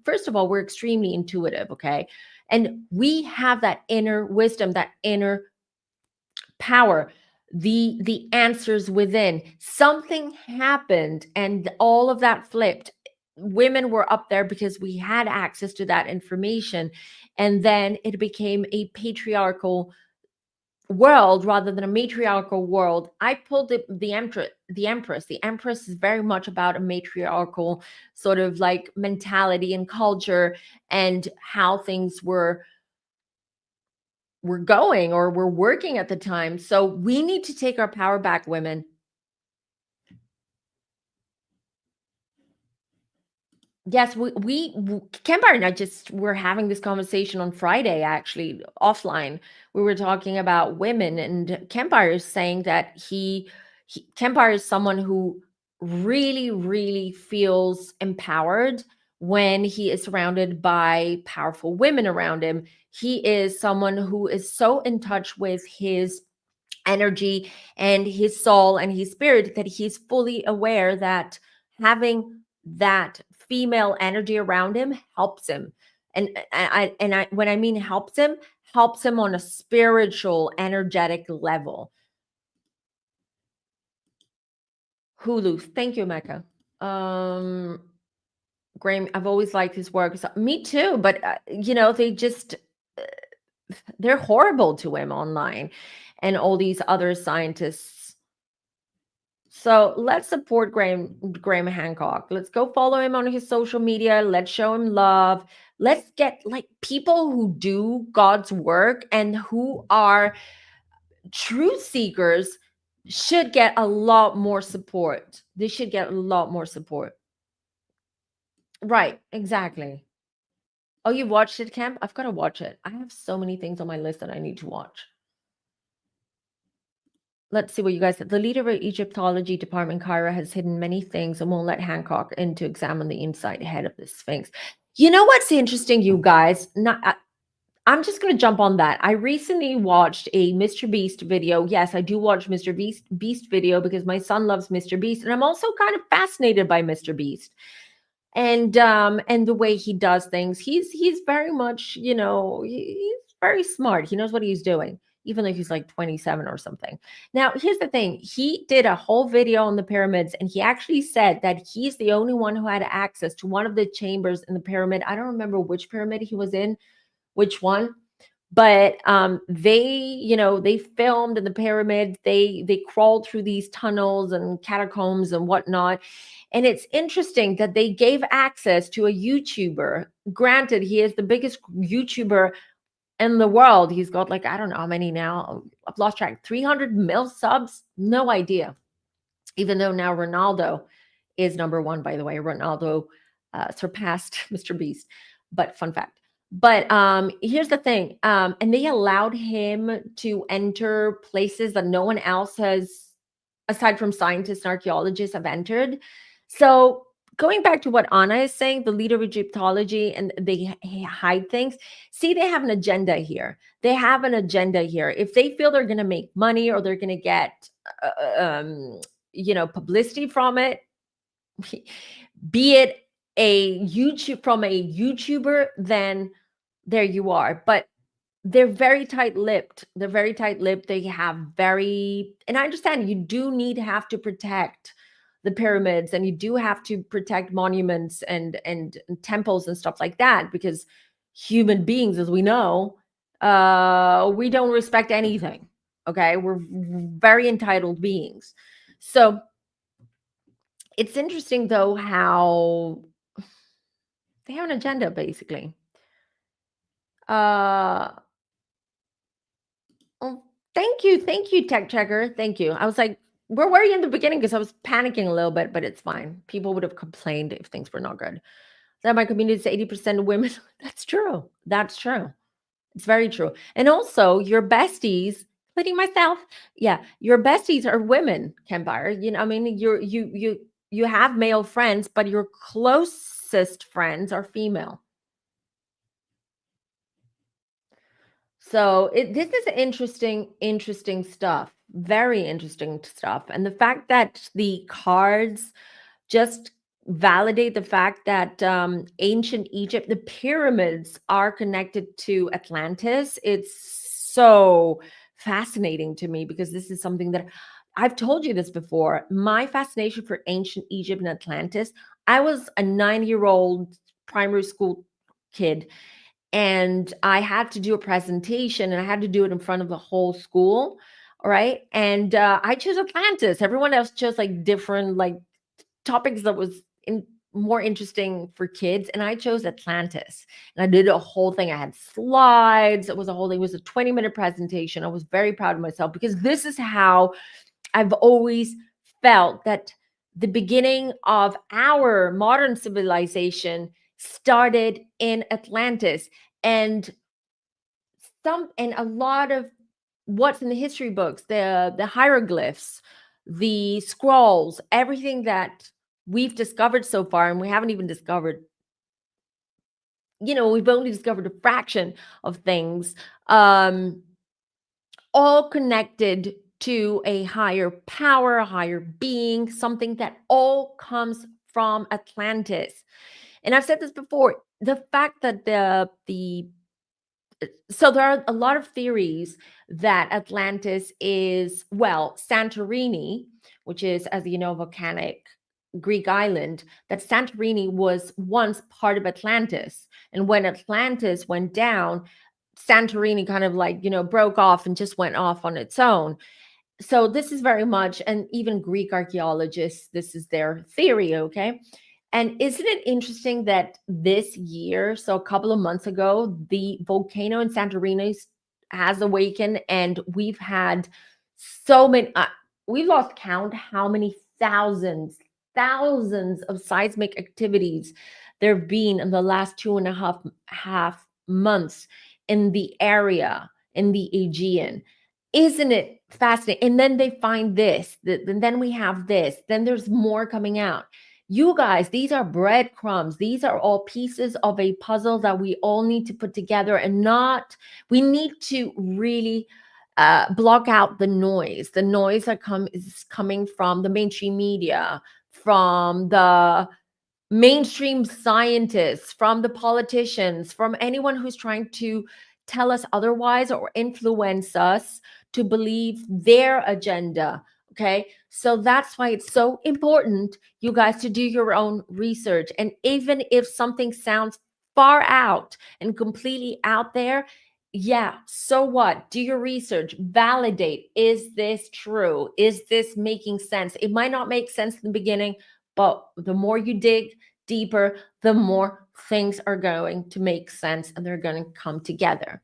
first of all, we're extremely intuitive, okay? And we have that inner wisdom, that inner power, the answers within. Something happened and all of that flipped. Women were up there because we had access to that information, and then it became a patriarchal world rather than a matriarchal world. I pulled the empress. The empress is very much about a matriarchal sort of like mentality and culture and how things were going or were working at the time. So we need to take our power back, women. Yes, Kembar and I just were having this conversation on Friday, actually, offline. We were talking about women, and Kembar is saying that Kembar is someone who really, really feels empowered when he is surrounded by powerful women around him. He is someone who is so in touch with his energy and his soul and his spirit that he's fully aware that having that female energy around him helps him. And I when I mean helps him on a spiritual energetic level. Hulu, thank you, Mecca. Graham, I've always liked his work. So, me too, but they just they're horrible to him online, and all these other scientists. So let's support Graham Hancock. Let's go follow him on his social media. Let's show him love. Let's get like people who do God's work and who are truth seekers should get a lot more support. They should get a lot more support. Right, exactly. Oh, you watched it, Camp? I've got to watch it. I have so many things on my list that I need to watch. Let's see what you guys said. The leader of Egyptology department, Kyra, has hidden many things and won't let Hancock in to examine the inside head of the Sphinx. You know what's interesting, you guys? I'm just going to jump on that. I recently watched a Mr. Beast video. Yes, I do watch Mr. Beast video because my son loves Mr. Beast, and I'm also kind of fascinated by Mr. Beast and the way he does things. He's very much, he's very smart. He knows what he's doing, even though he's like 27 or something. Now, here's the thing. He did a whole video on the pyramids, and he actually said that he's the only one who had access to one of the chambers in the pyramid. I don't remember which pyramid he was in, which one, but they filmed in the pyramid. They crawled through these tunnels and catacombs and whatnot. And it's interesting that they gave access to a YouTuber. Granted, he is the biggest YouTuber in the world. He's got like, I don't know how many now. I've lost track. 300 mil subs? No idea. Even though now Ronaldo is number one, by the way. Ronaldo surpassed Mr. Beast. But fun fact. But here's the thing. And they allowed him to enter places that no one else has, aside from scientists and archaeologists, have entered. So going back to what Anna is saying, the leader of Egyptology, and they hide things. See, they have an agenda here. They have an agenda here. If they feel they're going to make money or they're going to get publicity from it, be it from a YouTuber, then there you are. But they're very tight-lipped. They're very tight-lipped. They have and I understand you do have to protect the pyramids, and you do have to protect monuments and temples and stuff like that, because human beings, as we know, we don't respect anything. Okay, we're very entitled beings. So it's interesting, though, how they have an agenda, basically. Oh, thank you, Tech Checker. Thank you. I was like, where were you in the beginning? Because I was panicking a little bit, but it's fine. People would have complained if things were not good. That my community is 80% women. That's true. That's true. It's very true. And also, your besties, including myself, yeah, your besties are women, Campfire. I mean, you have male friends, but your closest friends are female. So this is interesting stuff. Very interesting stuff. And the fact that the cards just validate the fact that ancient Egypt, the pyramids are connected to Atlantis. It's so fascinating to me, because this is something that I've told you this before. My fascination for ancient Egypt and Atlantis. I was a 9-year-old primary school kid, and I had to do a presentation, and I had to do it in front of the whole school. All right. And I chose Atlantis. Everyone else chose like different topics that was more interesting for kids, and I chose Atlantis. And I did a whole thing. I had slides. It was a whole thing. It was a 20-minute presentation. I was very proud of myself, because this is how I've always felt that the beginning of our modern civilization started in Atlantis. And a lot of what's in the history books, the hieroglyphs, the scrolls, everything that we've discovered so far, and we haven't even discovered, we've only discovered a fraction of things, all connected to a higher power, a higher being, something that all comes from Atlantis. And I've said this before, the fact that so there are a lot of theories that Atlantis is, well, Santorini, which is, as you know, volcanic Greek island, that Santorini was once part of Atlantis. And when Atlantis went down, Santorini kind of broke off and just went off on its own. So this is very much, and even Greek archaeologists, this is their theory, okay? And isn't it interesting that this year, so a couple of months ago, the volcano in Santorini has awakened, and we've had so many, we've lost count how many thousands of seismic activities there have been in the last 2.5 months in the area, in the Aegean. Isn't it fascinating? And then they find this, and then we have this, then there's more coming out. You guys, these are breadcrumbs. These are all pieces of a puzzle that we all need to put together, and we need to really block out the noise that is coming from the mainstream media, from the mainstream scientists, from the politicians, from anyone who's trying to tell us otherwise or influence us to believe their agenda. Okay. So that's why it's so important, you guys, to do your own research. And even if something sounds far out and completely out there, yeah, so what? Do your research, validate. Is this true? Is this making sense? It might not make sense in the beginning, but the more you dig deeper, the more things are going to make sense, and they're going to come together.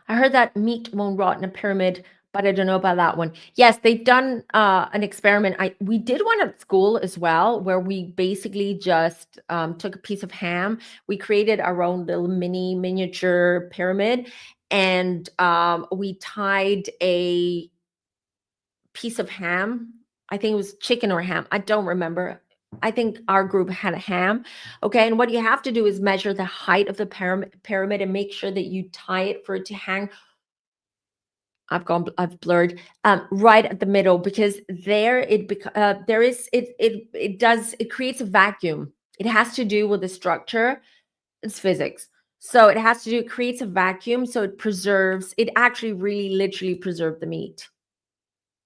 I heard that meat won't rot in a pyramid, but I don't know about that one. Yes, they've done an experiment. We did one at school as well, where we basically just took a piece of ham. We created our own little miniature pyramid, and we tied a piece of ham. I think it was chicken or ham. I don't remember. I think our group had a ham. Okay. And what you have to do is measure the height of the pyramid and make sure that you tie it for it to hang I've blurred right at the middle, because there there is it creates a vacuum. It has to do with the structure. It's physics. So it creates a vacuum, so it actually really literally preserved the meat,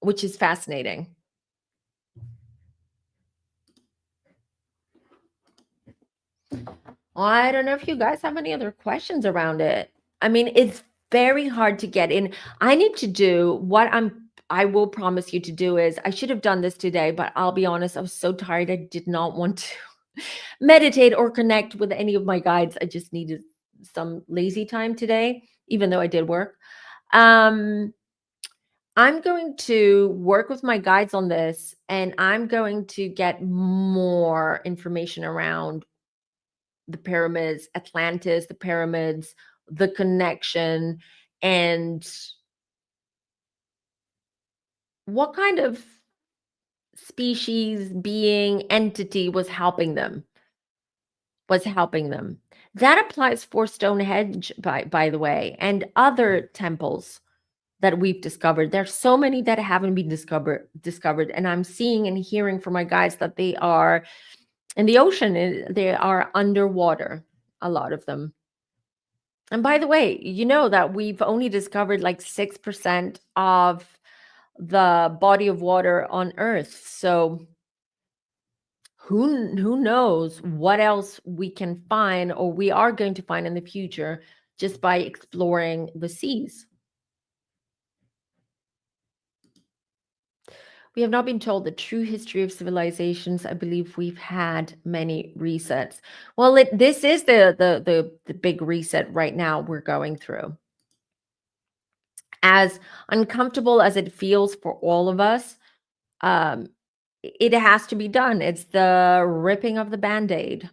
which is fascinating. I don't know if you guys have any other questions around it. I mean, it's very hard to get in. I need to do what I will promise you to do is, I should have done this today, but I'll be honest, I was so tired. I did not want to meditate or connect with any of my guides. I just needed some lazy time today, even though I did work. I'm going to work with my guides on this, and I'm going to get more information around the pyramids, Atlantis, the pyramids, the connection, and what kind of species, being, entity was helping them. That applies for Stonehenge, by the way, and other temples that we've discovered. There's so many that haven't been discovered, and I'm seeing and hearing from my guides that they are in the ocean. They are underwater, a lot of them. And by the way, you know that we've only discovered like 6% of the body of water on Earth. So who knows what else we can find, or we are going to find in the future, just by exploring the seas. We have not been told the true history of civilizations. I believe we've had many resets. Well, this is the big reset right now we're going through. As uncomfortable as it feels for all of us, um, it has to be done. It's the ripping of the Band-Aid.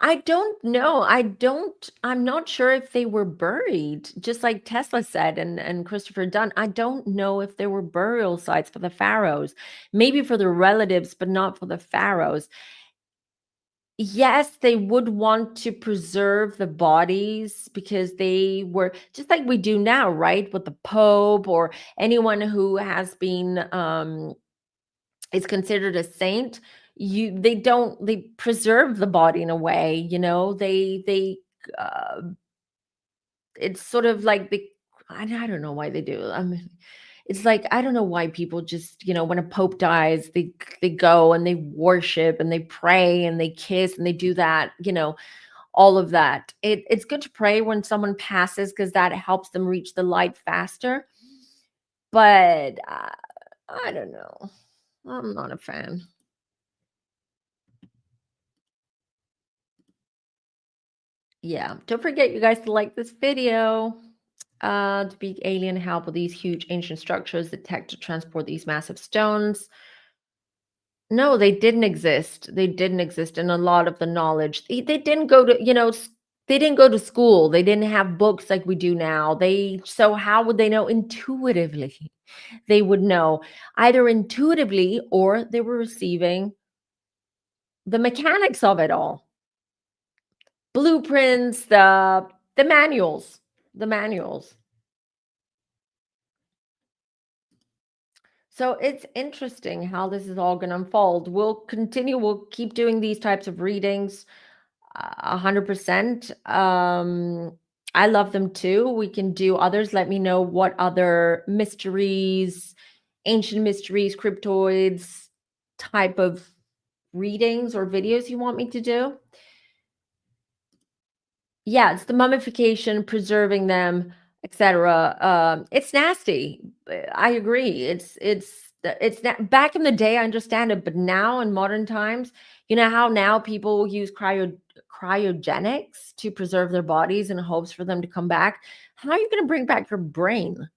I don't know. I'm not sure if they were buried, just like Tesla said, and Christopher Dunn. I don't know if there were burial sites for the pharaohs. Maybe for the relatives, but not for the pharaohs. Yes, they would want to preserve the bodies, because they were just like we do now, right? With the Pope or anyone who has been is considered a saint. They preserve the body in a way, they uh it's sort of like I don't know why they do. I mean, it's like, I don't know why people just, when a pope dies, they go and they worship and they pray and they kiss and they do that, all of that. It's good to pray when someone passes, because that helps them reach the light faster. But I don't know. I'm not a fan. Yeah. Don't forget, you guys, to like this video. To be alien help with these huge ancient structures, the tech to transport these massive stones. No, they didn't exist. They didn't exist. And a lot of the knowledge, they didn't go to, they didn't go to school. They didn't have books like we do now. So how would they know? Intuitively? They would know either intuitively, or they were receiving the mechanics of it all. Blueprints, the manuals, the manuals. So it's interesting how this is all going to unfold. We'll keep doing these types of readings 100%. I love them too. We can do others. Let me know what other mysteries, ancient mysteries, cryptoids type of readings or videos you want me to do. Yeah, it's the mummification, preserving them, etc. It's nasty. I agree. Back in the day, I understand it, but now in modern times, you know how now people use cryogenics to preserve their bodies in hopes for them to come back. How are you going to bring back your brain,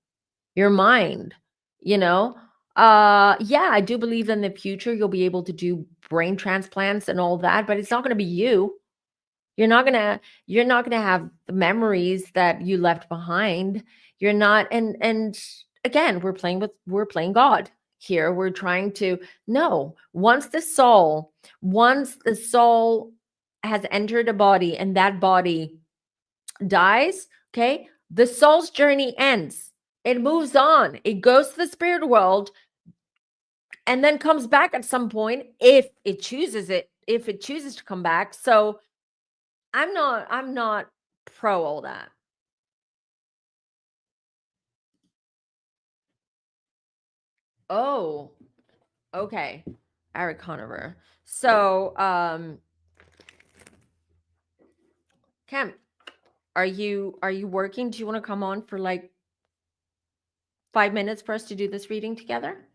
your mind? You know, yeah, I do believe in the future you'll be able to do brain transplants and all that, but it's not going to be you. You're not gonna have the memories that you left behind. You're not, and again, we're playing God here. We're trying to no. Once the soul has entered a body, and that body dies, okay, the soul's journey ends. It moves on. It goes to the spirit world and then comes back at some point if it chooses to come back. So I'm not pro all that. Oh, okay. Eric Conover. So, Cam, are you working? Do you want to come on for like 5 minutes for us to do this reading together?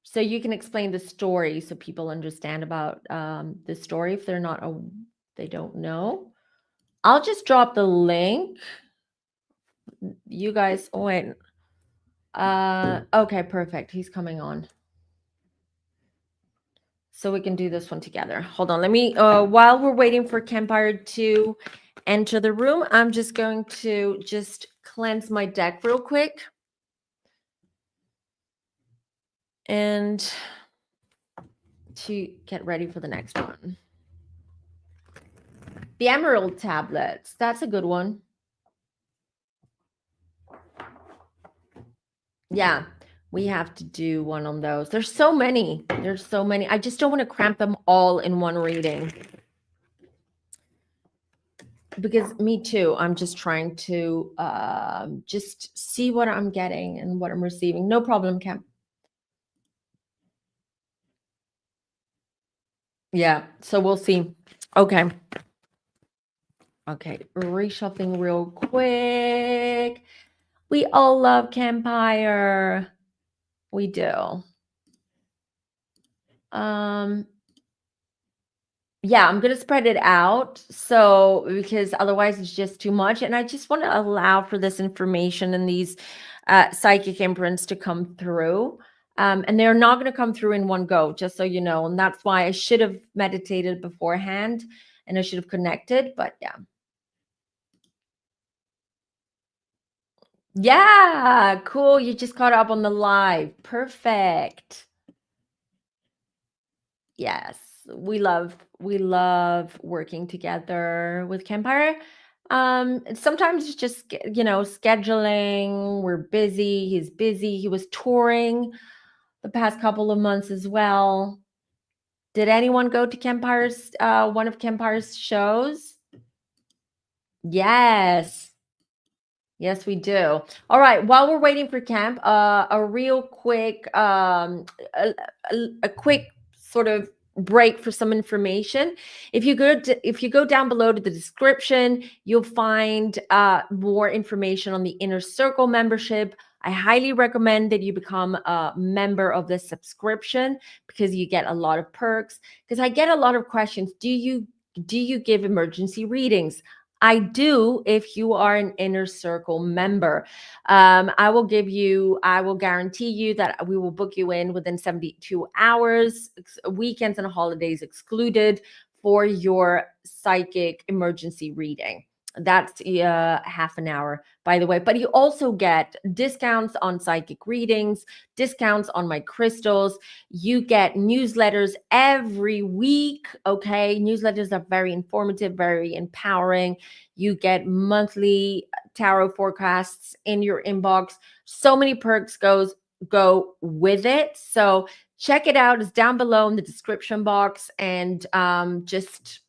So you can explain the story so people understand about the story if they don't know. I'll just drop the link. You guys, oh wait. Okay, perfect. He's coming on. So we can do this one together. Hold on. Let me, while we're waiting for Campfire to enter the room, I'm just going to just cleanse my deck real quick. And to get ready for the next one. The Emerald Tablets. That's a good one. Yeah, we have to do one on those. There's so many. I just don't want to cramp them all in one reading. Because me too, I'm just trying to just see what I'm getting and what I'm receiving. No problem, Cam. Yeah, so we'll see. Okay. Okay, reshuffling real quick. We all love Campfire. We do. Yeah, I'm going to spread it out. So, because otherwise it's just too much. And I just want to allow for this information and these psychic imprints to come through. And they're not going to come through in one go, just so you know. And that's why I should have meditated beforehand and I should have connected. But yeah. Yeah, cool. You just caught up on the live. Perfect. Yes, we love working together with Campfire. Sometimes it's just scheduling. We're busy. He's busy. He was touring the past couple of months as well. Did anyone go to Campire's one of Campire's shows? Yes. Yes, we do. All right. While we're waiting for Camp, a real quick, a quick sort of break for some information. If you go down below to the description, you'll find more information on the Inner Circle membership. I highly recommend that you become a member of this subscription because you get a lot of perks. Because I get a lot of questions. Do you give emergency readings? I do if you are an Inner Circle member. I will guarantee you that we will book you in within 72 hours, weekends and holidays excluded, for your psychic emergency reading. That's half an hour, by the way. But you also get discounts on psychic readings, discounts on my crystals. You get newsletters every week. Okay. Newsletters are very informative, very empowering. You get monthly tarot forecasts in your inbox. So many perks go with it. So check it out. It's down below in the description box, and just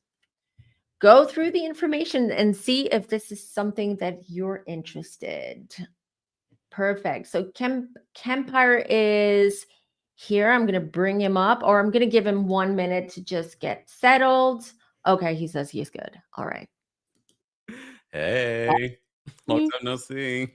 go through the information and see if this is something that you're interested. Perfect. So Campfire is here. I'm going to bring him up, or I'm going to give him 1 minute to just get settled. Okay, he says he's good. All right. Hey, long time no see.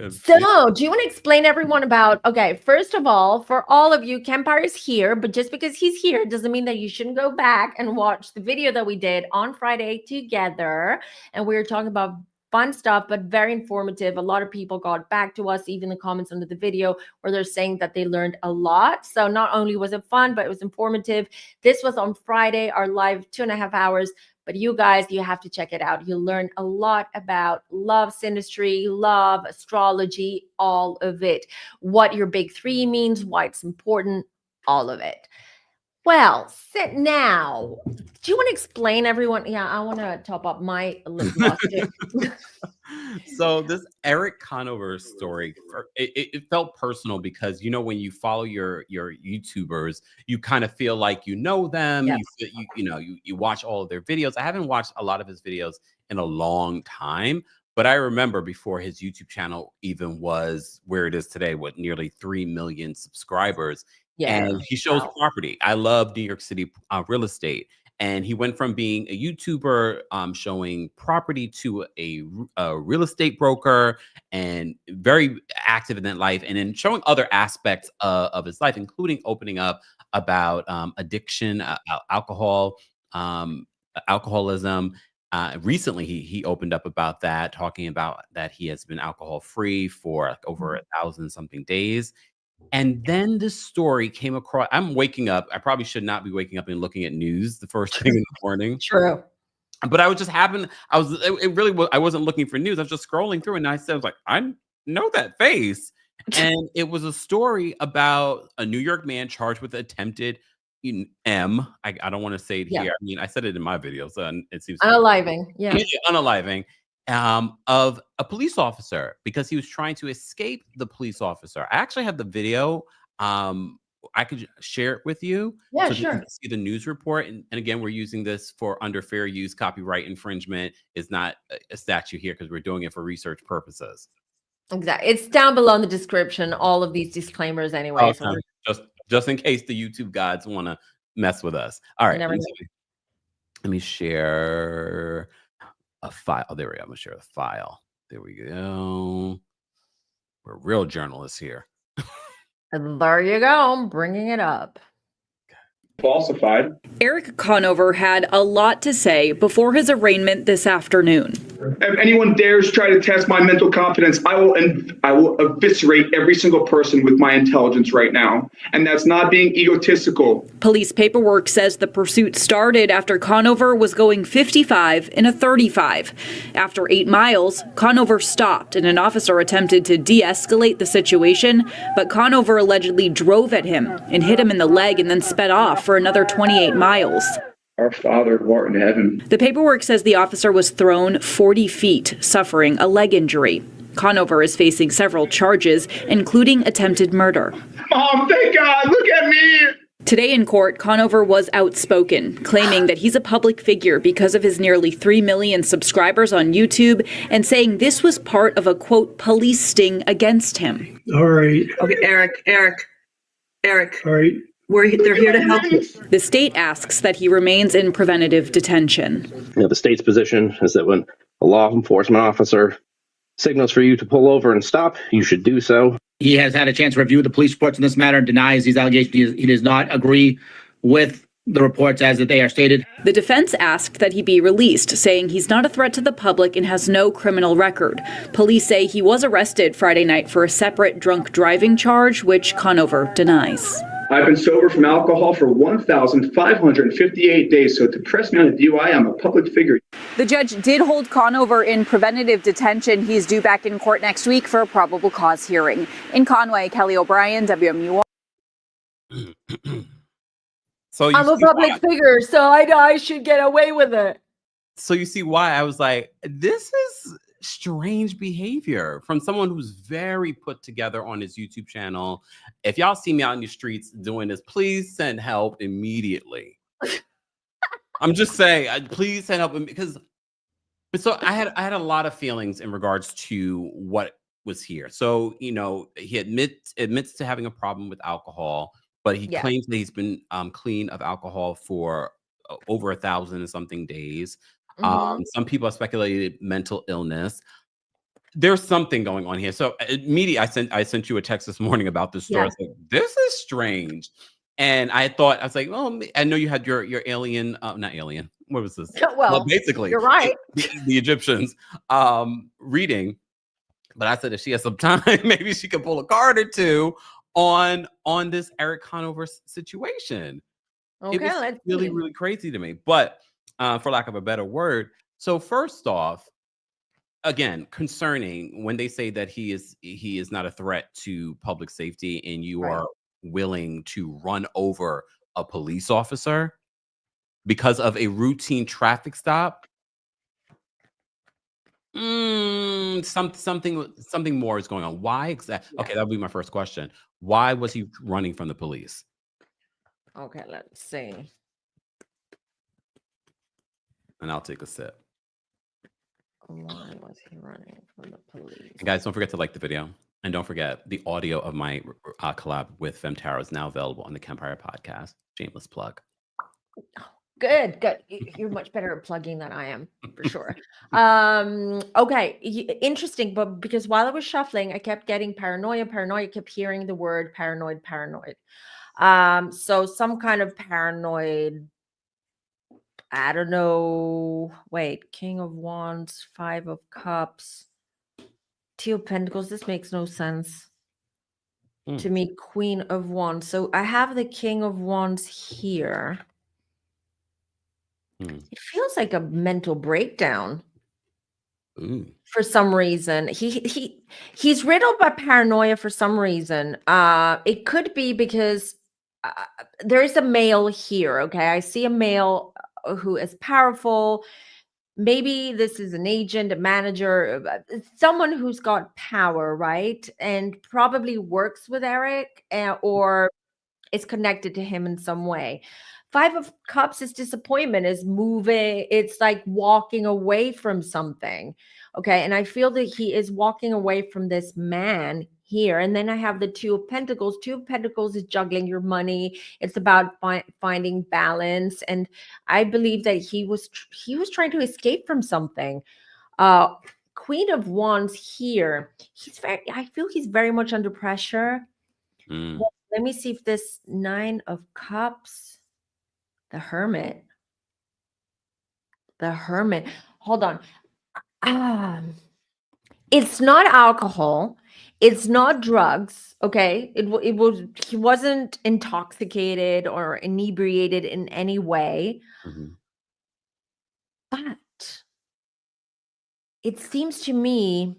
So, do you want to explain everyone about, okay, first of all, for all of you, Campfire is here, but just because he's here doesn't mean that you shouldn't go back and watch the video that we did on Friday together. And we were talking about fun stuff, but very informative. A lot of people got back to us, even the comments under the video, where they're saying that they learned a lot. So not only was it fun, but it was informative. This was on Friday, our live 2.5 hours. But you guys, you have to check it out. You'll learn a lot about love, synastry, love, astrology, all of it. What your big three means, why it's important, all of it. Well, sit now. Do you want to explain, everyone? Yeah, I want to top up my lip gloss too. So this Eric Conover story, it felt personal because when you follow your YouTubers, you kind of feel like you know them. Yeah. You watch all of their videos. I haven't watched a lot of his videos in a long time, but I remember before his YouTube channel even was where it is today, with nearly 3 million subscribers. Yeah. And he shows Wow. property. I love New York City real estate. And he went from being a YouTuber showing property to a real estate broker, and very active in that life, and then showing other aspects of his life, including opening up about addiction, alcoholism. Recently, he opened up about that, talking about that he has been alcohol free for like over 1,000 something days. And then this story came across. I'm waking up. I probably should not be waking up and looking at news the first thing in the morning. True. But I was just happen. I was. It really was. I wasn't looking for news. I was just scrolling through, and I was like, I know that face. And it was a story about a New York man charged with attempted I don't want to say it Yeah. here. I mean, I said it in my video, so it seems Unaliving. Yeah. unaliving of a police officer because he was trying to escape the police officer. I actually have the video. I could share it with you. Yeah, So that you sure. can see the news report. And again, we're using this for under fair use. Copyright infringement is not a statute here because we're doing it for research purposes. Exactly. It's down below in the description, all of these disclaimers anyway. Okay. Just in case the YouTube gods want to mess with us. All right. Let me share a file. Oh, there we go. I'm going to share the file. There we go. We're real journalists here. And there you go. I'm bringing it up. Falsified. Eric Conover had a lot to say before his arraignment this afternoon. If anyone dares try to test my mental confidence, I will eviscerate every single person with my intelligence right now. And that's not being egotistical. Police paperwork says the pursuit started after Conover was going 55 in a 35. After 8 miles, Conover stopped and an officer attempted to de-escalate the situation, but Conover allegedly drove at him and hit him in the leg and then sped off for another 28 miles. Our Father who art in heaven. The paperwork says the officer was thrown 40 feet, suffering a leg injury. Conover is facing several charges, including attempted murder. Mom, thank God, look at me! Today in court, Conover was outspoken, claiming that he's a public figure because of his nearly 3 million subscribers on YouTube, and saying this was part of a, quote, police sting against him. All right. Okay, Eric. All right. They're here to help you. The state asks that he remains in preventative detention. The state's position is that when a law enforcement officer signals for you to pull over and stop, you should do so. He has had a chance to review the police reports in this matter and denies these allegations. He does not agree with the reports as that they are stated. The defense asked that he be released, saying he's not a threat to the public and has no criminal record. Police say he was arrested Friday night for a separate drunk driving charge, which Conover denies. I've been sober from alcohol for 1,558 days, so to press me on a DUI, I'm a public figure. The judge did hold Conover in preventative detention. He's due back in court next week for a probable cause hearing. In Conway, Kelly O'Brien, WMUR. So I'm a public figure, so I should get away with it. So you see why I was like, this is strange behavior from someone who's very put together on his YouTube channel. If y'all see me out in the streets doing this, please send help immediately. I'm just saying, please send help because. So I had a lot of feelings in regards to what was here. So he admits to having a problem with alcohol, but he claims that he's been clean of alcohol for over 1,000 and something days. Some people have speculated mental illness. There's something going on here. So immediately, I sent you a text this morning about this story. I was like, this is strange. And I was like, well, I know you had your alien, not alien. What was this? Well, basically, you're right. The Egyptians reading. But I said if she has some time, maybe she could pull a card or two on this Eric Conover situation. Okay, it was really crazy to me. But for lack of a better word. So first off, again, concerning when they say that he is not a threat to public safety and you are willing to run over a police officer because of a routine traffic stop, something more is going on. Why exactly? Okay, that would be my first question. Why was he running from the police? Okay, let's see. And I'll take a sip. Why was he running from the police? And guys, don't forget to like the video. And don't forget, the audio of my collab with Femtaro is now available on the Campfire podcast. Shameless plug. Good, good. You're much better at plugging than I am, for sure. Okay, interesting, but because while I was shuffling, I kept getting paranoia, kept hearing the word paranoid. So some kind of paranoid, I don't know. Wait, King of Wands, 5 of Cups, Two of Pentacles. This makes no sense to me. Queen of Wands. So I have the King of Wands here. It feels like a mental breakdown. For some reason. He's riddled by paranoia for some reason. It could be because there is a male here. Okay, I see a male who is powerful. Maybe this is an agent, a manager, someone who's got power, right? And probably works with Eric or is connected to him in some way. 5 of Cups is disappointment, is moving. It's like walking away from something. Okay. And I feel that he is walking away from this man here. And then I have the 2 of Pentacles. 2 of Pentacles is juggling your money. It's about finding balance. And I believe that he was trying to escape from something. Queen of Wands here. I feel he's very much under pressure. Well, let me see if this 9 of Cups, the Hermit. Hold on. It's not alcohol. It's not drugs. Okay. He wasn't intoxicated or inebriated in any way. But it seems to me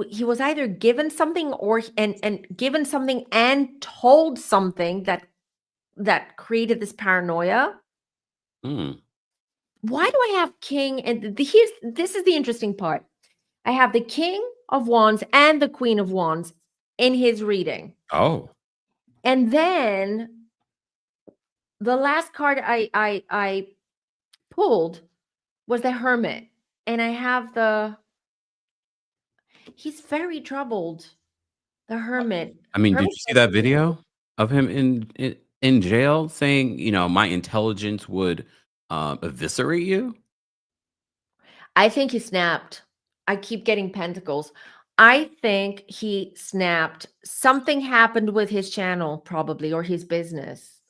he was either given something or given something and told something that created this paranoia. Why do I have King? And this is the interesting part. I have the King of Wands and the Queen of Wands in his reading. Oh. And then the last card I pulled was the Hermit. And I have he's very troubled. The Hermit. I mean, did you see that video of him in jail saying, my intelligence would eviscerate you? I think he snapped. I keep getting Pentacles. I think he snapped. Something happened with his channel, probably, or his business.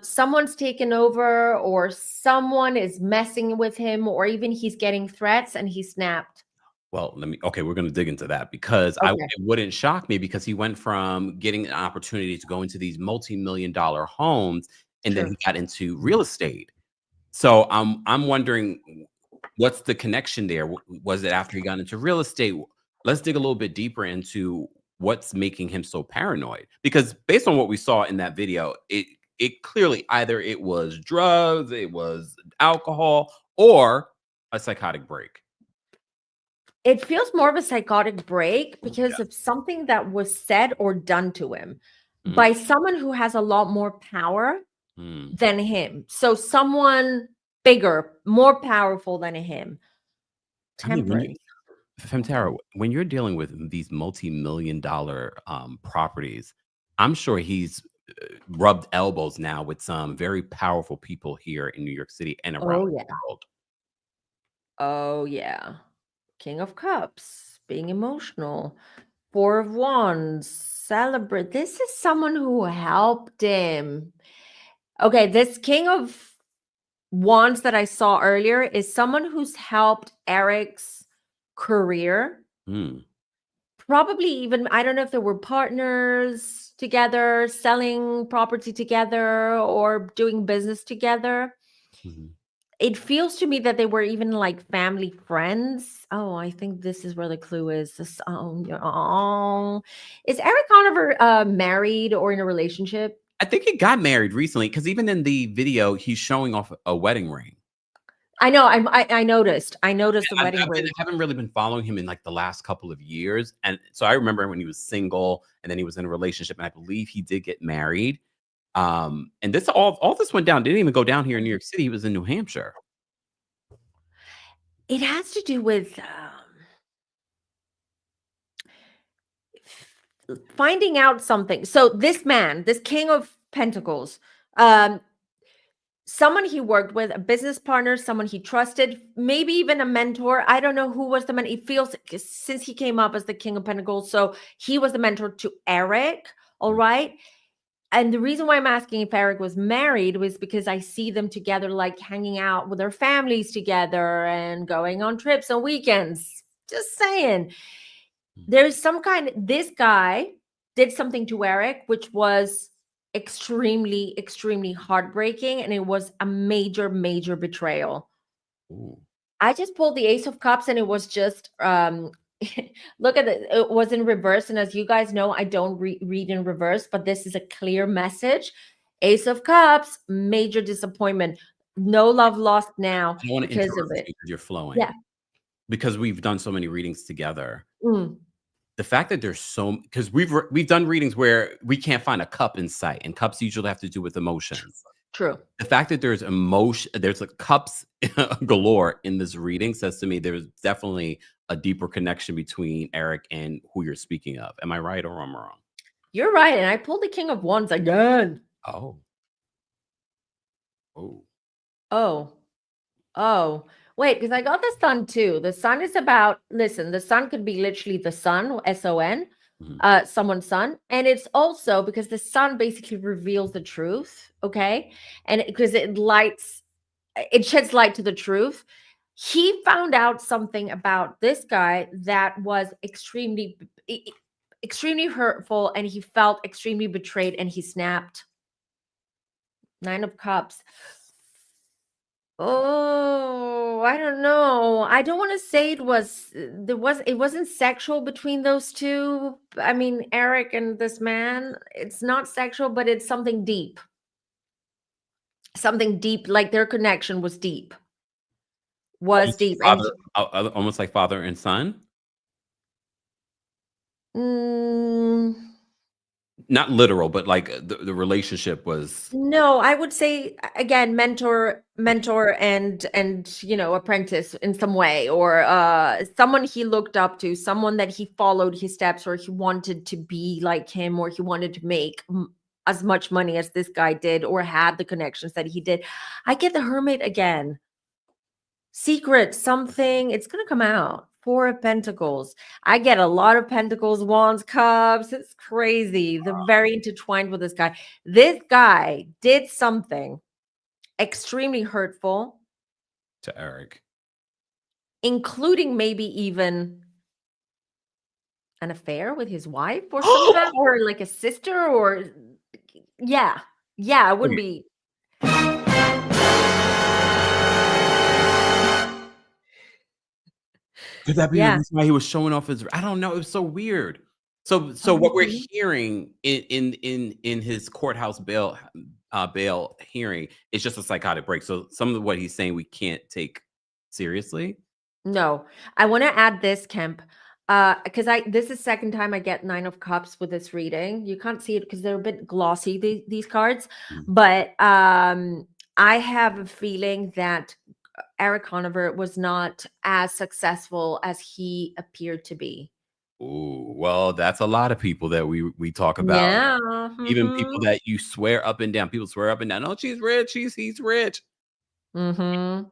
Someone's taken over, or someone is messing with him, or even he's getting threats and he snapped. Well, we're going to dig into that because it wouldn't shock me because he went from getting an opportunity to go into these multi-million-dollar homes and then he got into real estate. So I'm wondering, what's the connection there? Was it after he got into real estate? Let's dig a little bit deeper into what's making him so paranoid. Because based on what we saw in that video, it clearly either it was drugs, it was alcohol, or a psychotic break. It feels more of a psychotic break because of something that was said or done to him by someone who has a lot more power than him. So someone bigger, more powerful than him. Temperance. Femtaro, when you're dealing with these multi-million-dollar properties, I'm sure he's rubbed elbows now with some very powerful people here in New York City and around the world. Oh, yeah. King of Cups, being emotional. 4 of Wands, celebrate. This is someone who helped him. Okay, this King of Wands that I saw earlier is someone who's helped Eric's career. Probably even, I don't know if they were partners together, selling property together, or doing business together. It feels to me that they were even like family friends. Oh, I think this is where the clue is. Is Eric Conover married or in a relationship? I think he got married recently because even in the video, he's showing off a wedding ring. I know. I noticed. I noticed the wedding ring. I haven't really been following him in like the last couple of years, and so I remember when he was single, and then he was in a relationship, and I believe he did get married. And this all this went down. Didn't even go down here in New York City. He was in New Hampshire. It has to do with finding out something. So this man, this King of Pentacles, someone he worked with, a business partner, someone he trusted, maybe even a mentor. I don't know who was the man. It feels since he came up as the King of Pentacles, so he was the mentor to Eric. All right. And the reason why I'm asking if Eric was married was because I see them together, like hanging out with their families together and going on trips on weekends. Just saying. There's this guy did something to Eric, which was extremely, extremely heartbreaking. And it was a major, major betrayal. Ooh. I just pulled the Ace of Cups and it was just, look at it. It was in reverse. And as you guys know, I don't read in reverse, but this is a clear message. Ace of Cups, major disappointment. No love lost now because of it. You're flowing. Yeah. Because we've done so many readings together. Mm. The fact that there's because we've done readings where we can't find a cup in sight, and cups usually have to do with emotions. True. The fact that there's emotion, there's like cups galore in this reading says to me there's definitely a deeper connection between Eric and who you're speaking of. Am I right or am I wrong? You're right. And I pulled the King of Wands again. Oh. Wait, because I got the sun too. The sun is about, listen, the sun could be literally the sun, S-O-N, someone's sun. And it's also because the sun basically reveals the truth, okay? And because it sheds light to the truth. He found out something about this guy that was extremely, extremely hurtful, and he felt extremely betrayed, and he snapped. 9 of Cups. Oh, I don't know. I don't want to say it wasn't sexual between those two. I mean, Eric and this man, it's not sexual, but it's something deep. Something deep, like their connection was deep. Deep. Almost like father and son? Not literal, but like the relationship was. No, I would say again, mentor and apprentice in some way, or someone he looked up to, someone that he followed his steps, or he wanted to be like him, or he wanted to make as much money as this guy did, or had the connections that he did. I get the Hermit again. Secret, something, it's gonna come out. 4 of Pentacles. I get a lot of Pentacles, Wands, Cups. It's crazy. They're very intertwined with this guy. This guy did something extremely hurtful to Eric, including maybe even an affair with his wife or somehow, or like a sister, or yeah, it wouldn't be. Could that be the reason why he was showing off his? I don't know. It was so weird. So what we're hearing in his courthouse bail hearing is just a psychotic break. So some of what he's saying we can't take seriously. No, I want to add this, Kemp, because this is second time I get 9 of Cups with this reading. You can't see it because they're a bit glossy, these cards, but I have a feeling that Eric Conover was not as successful as he appeared to be. Ooh, well, that's a lot of people that we talk about. Yeah. Even people that you swear up and down. People swear up and down. Oh, she's rich. He's rich. Mm-hmm.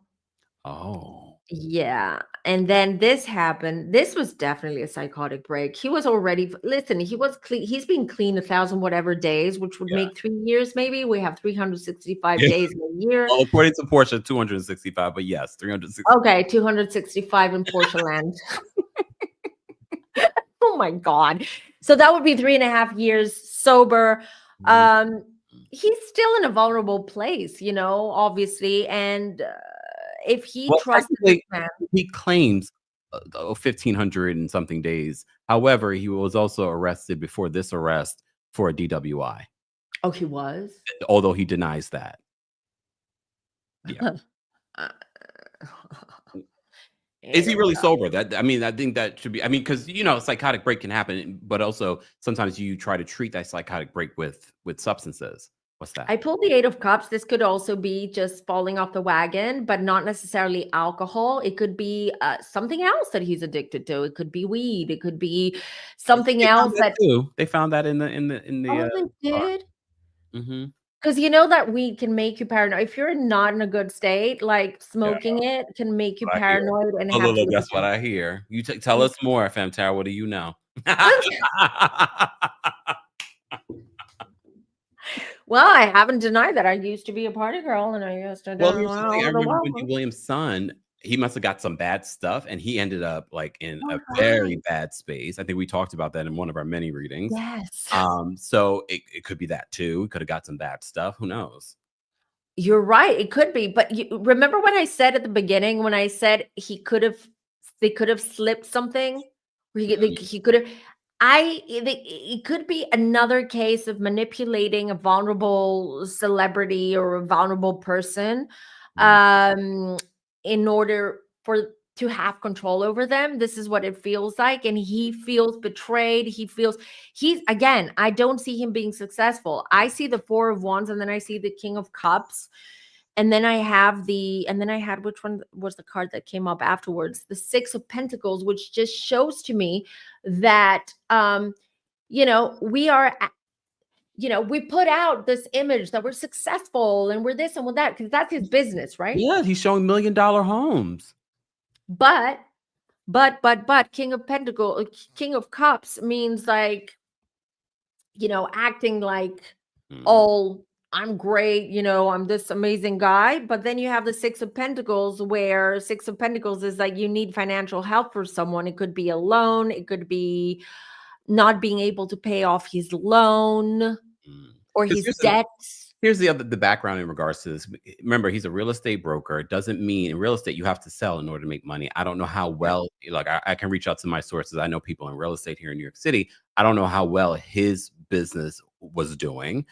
Oh. Yeah. And then this happened. This was definitely a psychotic break. He was already, listen, he was clean. He's been clean 1,000 whatever days, which would make 3 years maybe. We have 365 days in a year. Well, according to Portia, 265, but yes, 360. Okay, 265 in Portia land. Oh my God. So that would be 3.5 years sober. He's still in a vulnerable place, obviously. And if he trusted this man, he claims 1,500 and something days. However, he was also arrested before this arrest for a DWI. Oh, he was? although he denies that. Yeah. Uh, Is he really yeah. sober? I mean, I think that should be. I mean, because psychotic break can happen, but also sometimes you try to treat that psychotic break with substances. What's that? I pulled the 8 of Cups. This could also be just falling off the wagon, but not necessarily alcohol. It could be something else that he's addicted to. It could be weed. It could be something They found else that too. They found that in the Oh, they car. did? Mm-hmm. Because you know that weed can make you paranoid. If you're not in a good state, like Yeah, smoking it can make you what I hear. paranoid and Oh, have look, to that's what I hear. You tell Mm. us more, Femtara. What do you know? Well, I haven't denied that I used to be a party girl and I used to Well, do here's the all thing. I over the remember world. Wendy Williams' son. He must have got some bad stuff, and he ended up like in a Oh, very right. bad space. I think we talked about that in one of our many readings. Yes. So it could be that too. He could have got some bad stuff. Who knows? You're right. It could be. But you remember what I said at the beginning when I said they could have slipped something? Or he could have it could be another case of manipulating a vulnerable celebrity or a vulnerable person in order to have control over them. This is what it feels like. And he feels betrayed. Again, I don't see him being successful. I see the 4 of Wands and then I see the King of Cups. And then I had which one was the card that came up afterwards? The 6 of Pentacles, which just shows to me that, we are, we put out this image that we're successful and we're this and we're that, because that's his business, right? Yeah, he's showing $1 million homes. But King of Pentacles, King of Cups means like, acting like all I'm great, I'm this amazing guy. But then you have the 6 of Pentacles, where 6 of Pentacles is like you need financial help for someone. It could be a loan, it could be not being able to pay off his loan or his debts. Here's the background in regards to this. Remember, he's a real estate broker. It doesn't mean in real estate you have to sell in order to make money. I don't know how well, like I can reach out to my sources. I know people in real estate here in New York City. I don't know how well his business was doing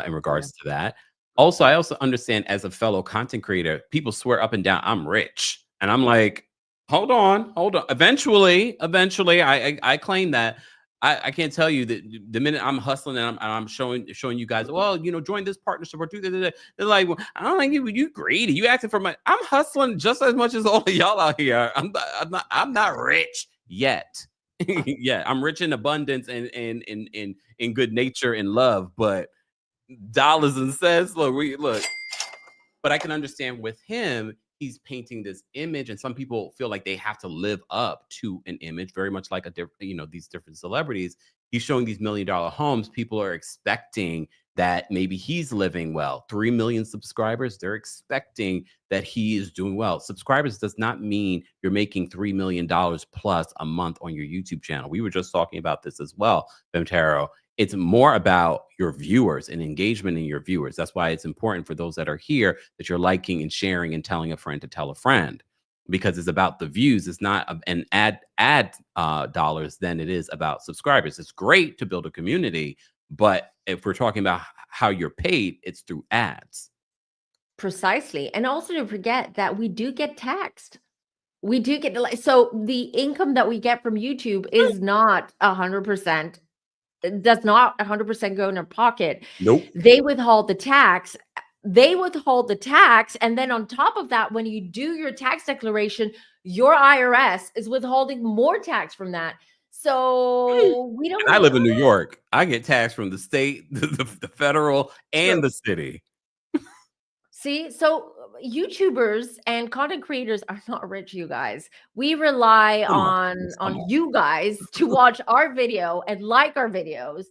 in regards to that. Also, I also understand as a fellow content creator, people swear up and down, I'm rich. And I'm like, hold on. Eventually, I claim that. I can't tell you that the minute I'm hustling and I'm showing you guys, well, join this partnership or do that. They're like, well, I don't think you greedy. You asking for money. I'm hustling just as much as all of y'all out here. I'm not rich yet. Yeah, I'm rich in abundance and in good nature and love, but dollars and cents. Look. But I can understand with him, he's painting this image, and some people feel like they have to live up to an image, very much like these different celebrities. He's showing these $1 million homes. People are expecting that maybe he's living well. 3 million subscribers, they're expecting that he is doing well. Subscribers does not mean you're making $3 million plus a month on your YouTube channel. We were just talking about this as well, Femtaro. It's more about your viewers and engagement in your viewers. That's why it's important for those that are here that you're liking and sharing and telling a friend to tell a friend, because it's about the views. It's not an ad dollars than it is about subscribers. It's great to build a community, but if we're talking about how you're paid, it's through ads. Precisely. And also to forget that we do get taxed. We do get, so the income that we get from YouTube is not 100%. Does not 100% go in their pocket. Nope. They withhold the tax. And then on top of that, when you do your tax declaration, your IRS is withholding more tax from that. So we don't. And I live in New York. I get taxed from the state, the federal, and the city. See, so YouTubers and content creators are not rich, you guys. We rely on you guys to watch our video and like our videos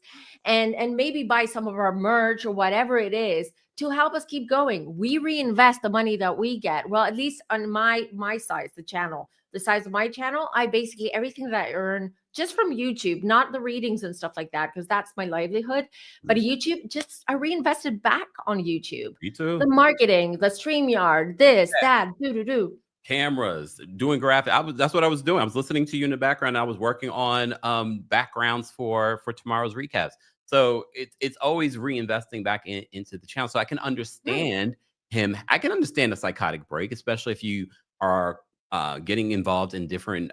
and maybe buy some of our merch or whatever it is to help us keep going. We reinvest the money that we get. Well, at least on my size, the size of my channel, I basically everything that I earn just from YouTube, not the readings and stuff like that, because that's my livelihood. But YouTube, just I reinvested back on YouTube. Me too. The marketing, the StreamYard, this, that, do. Cameras, doing graphic. That's what I was doing. I was listening to you in the background. I was working on backgrounds for tomorrow's recast. So it's always reinvesting back into the channel. So I can understand him. I can understand a psychotic break, especially if you are getting involved in different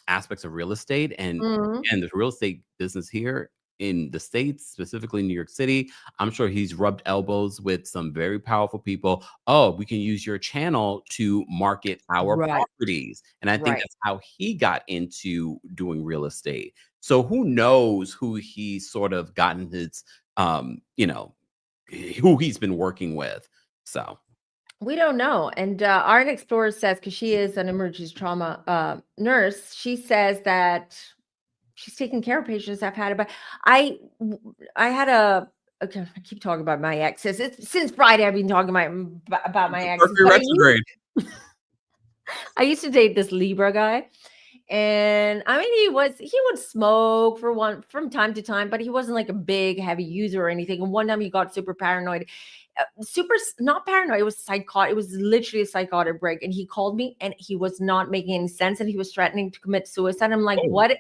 aspects of real estate and the real estate business here in the States, specifically New York City. I'm sure he's rubbed elbows with some very powerful people. Oh, we can use your channel to market our properties. And I think that's how he got into doing real estate. So who knows who he's sort of gotten his, you know, who he's been working with. So we don't know. And Art Explorer says, because she is an emergency trauma nurse, she says that she's taking care of patients I've had. But I had a, okay, I keep talking about my exes. Since Friday, I've been talking about my exes. retrograde. I used to date this Libra guy. And I mean, he would smoke from time to time, but he wasn't like a big heavy user or anything. And one time he got super paranoid, not paranoid. It was psychotic. It was literally a psychotic break. And he called me and he was not making any sense. And he was threatening to commit suicide. I'm like, what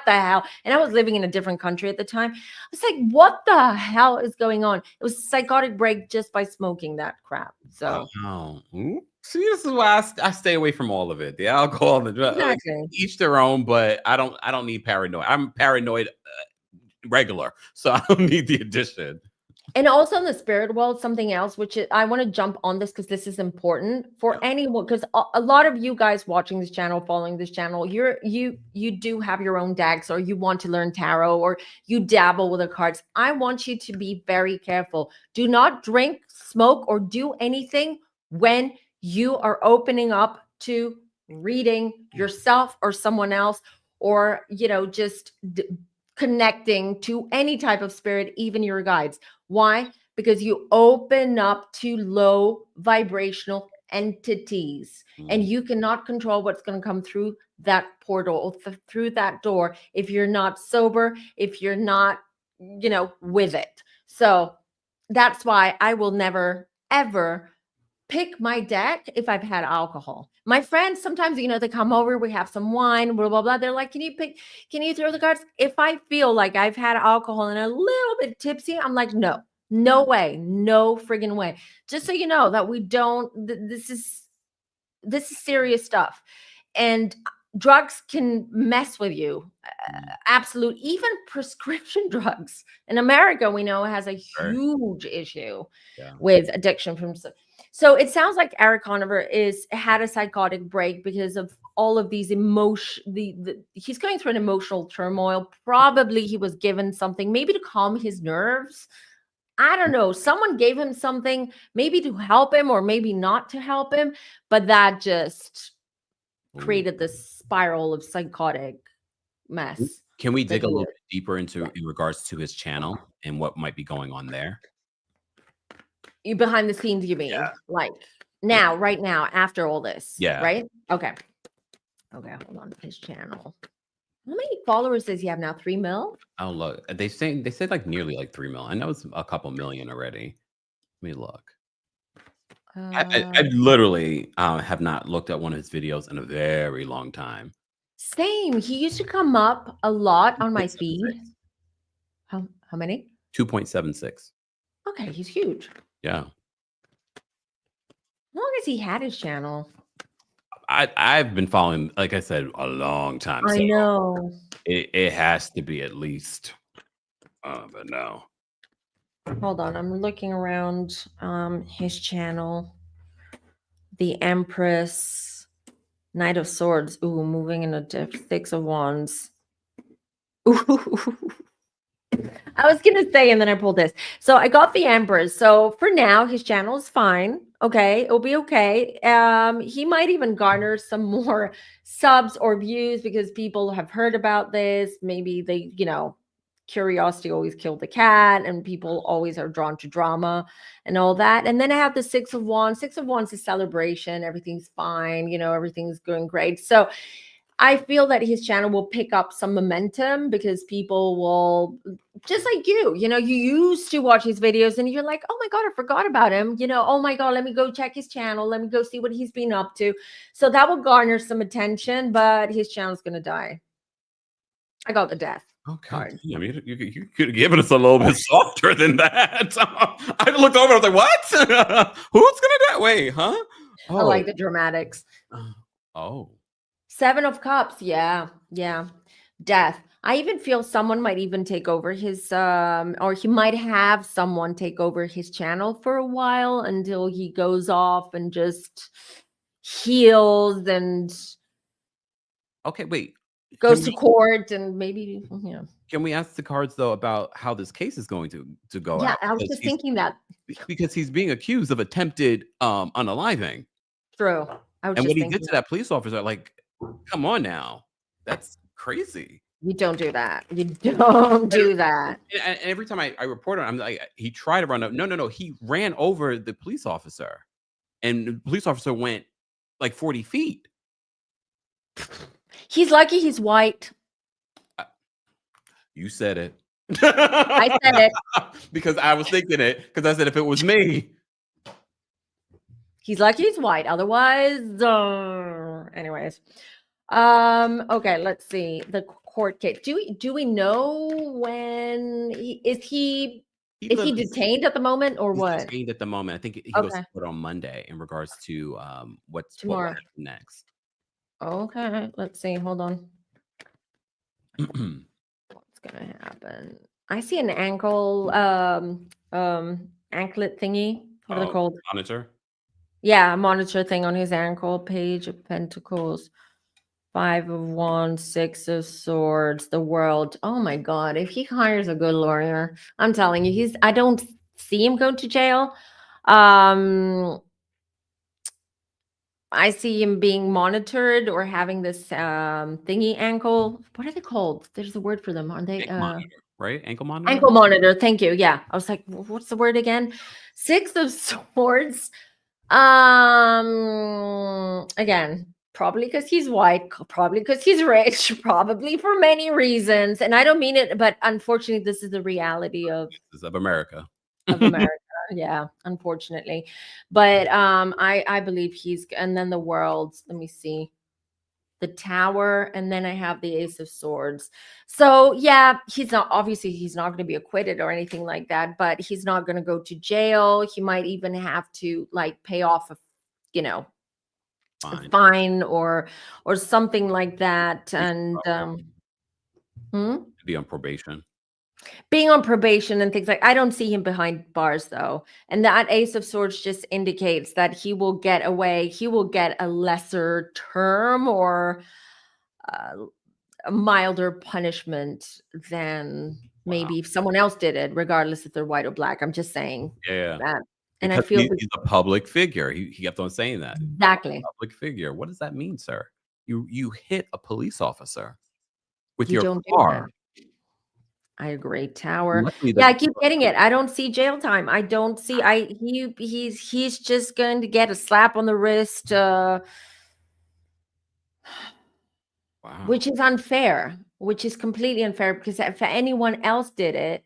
the hell? And I was living in a different country at the time. I was like, what the hell is going on? It was a psychotic break just by smoking that crap. So see, this is why I stay away from all of it. The alcohol, the drugs, each their own. But I don't need paranoid. I'm paranoid regular, so I don't need the addition. And also in the spirit world, something else, which I want to jump on this because this is important for anyone, because a lot of you guys watching this channel, following this channel, you do have your own decks, or you want to learn tarot, or you dabble with the cards. I want you to be very careful. Do not drink, smoke, or do anything when you are opening up to reading yourself or someone else, or just connecting to any type of spirit, even your guides. Why? Because you open up to low vibrational entities, and you cannot control what's going to come through that portal, through that door, if you're not sober, if you're not, with it. So that's why I will never, ever pick my deck if I've had alcohol. My friends, sometimes, they come over, we have some wine, blah, blah, blah. They're like, can you throw the cards? If I feel like I've had alcohol and a little bit tipsy, I'm like, no way, no friggin' way. Just so you know that we don't, this is serious stuff. And drugs can mess with you. Absolute, even prescription drugs. In America, we know has a huge issue with addiction from. So it sounds like Eric Conover had a psychotic break because of all of these he's going through an emotional turmoil. Probably he was given something, maybe to calm his nerves. I don't know. Someone gave him something, maybe to help him or maybe not to help him, but that just created this spiral of psychotic mess. Can we dig a little bit deeper in regards to his channel and what might be going on there? You behind the scenes, you mean? Like now, right now, after all this? Yeah. Right? Okay, hold on. His channel. How many followers does he have now? 3 mil? Oh, look. They said like nearly like 3 mil. I know it's a couple million already. Let me look. I literally have not looked at one of his videos in a very long time. Same. He used to come up a lot on my feed. How many? 2.76. Okay, he's huge. Yeah. How long has he had his channel? I've been following, like I said, a long time. I know. It has to be at least, but no. Hold on, I'm looking around his channel. The Empress, Knight of Swords. Ooh, moving in a Six of Wands. Ooh. I was gonna say, and then I pulled this. So I got the Empress. So for now, his channel is fine. Okay, it'll be okay. He might even garner some more subs or views because people have heard about this. Maybe they, curiosity always killed the cat, and people always are drawn to drama and all that. And then I have the Six of Wands. Six of Wands is celebration. Everything's fine. Everything's going great. So I feel that his channel will pick up some momentum because people will, just like you used to watch his videos and you're like, oh my God, I forgot about him. Oh my God, let me go check his channel. Let me go see what he's been up to. So that will garner some attention, but his channel's going to die. I got the death. Okay. card. I mean, you could have given us a little bit softer than that. I looked over. I was like, "What? Who's gonna do that? Wait, huh? I like Oh, the dramatics. oh, 7 of Cups. Yeah, yeah. Death. I even feel someone might even take over his or he might have someone take over his channel for a while until he goes off and just heals and okay. Wait. goes to court and maybe Can we ask the cards though about how this case is going to go yeah, out? I was just thinking that. Because he's being accused of attempted unaliving. True. I was And just what he thinking did to that police officer, like, come on now. That's crazy. you don't do that. You don't do that. And every time I report on him, I'm like, he tried to run up. No. He ran over the police officer. And the police officer went like 40 feet. He's lucky he's white. You said it. I said it. Because I was thinking it. Because I said if it was me. He's lucky he's white. Otherwise, anyways. Okay, let's see. The court case. Do we know when is he detained at the moment or He's what? detained at the moment. I think he goes Okay. to court on Monday in regards to what will Tomorrow. happen next. Okay, let's see. Hold on. What's gonna happen? I see an ankle anklet thingy. What are they called? Monitor. Yeah, a monitor thing on his ankle. Page of Pentacles, 5 of Wands, 6 of Swords, the World. Oh my God! If he hires a good lawyer, I'm telling you, I don't see him going to jail. I see him being monitored or having this thingy ankle. What are they called? There's a word for them, aren't they? Ankle monitor, right? Ankle monitor. Ankle monitor. Thank you. Yeah, I was like, what's the word again? 6 of Swords. Again, probably because he's white, probably because he's rich, probably for many reasons. And I don't mean it, but unfortunately, this is the reality of America. Of America. Yeah, unfortunately. But I believe and then the Worlds. Let me see. The Tower, and then I have the Ace of Swords. So yeah, he's not going to be acquitted or anything like that, but he's not going to go to jail. He might even have to like pay off a fine or something like that. And be on probation. Being on probation and things like I don't see him behind bars though. And that Ace of Swords just indicates that he will get away. He will get a lesser term or a milder punishment than maybe if someone else did it, regardless if they're white or black. I'm just saying that. And because I feel he's a public figure. He kept on saying that. Exactly. Public figure. What does that mean, sir? You hit a police officer with your car. I agree. Tower. Yeah, I keep getting it. I don't see jail time. I don't see. He's just going to get a slap on the wrist, which is unfair. Which is completely unfair because if anyone else did it,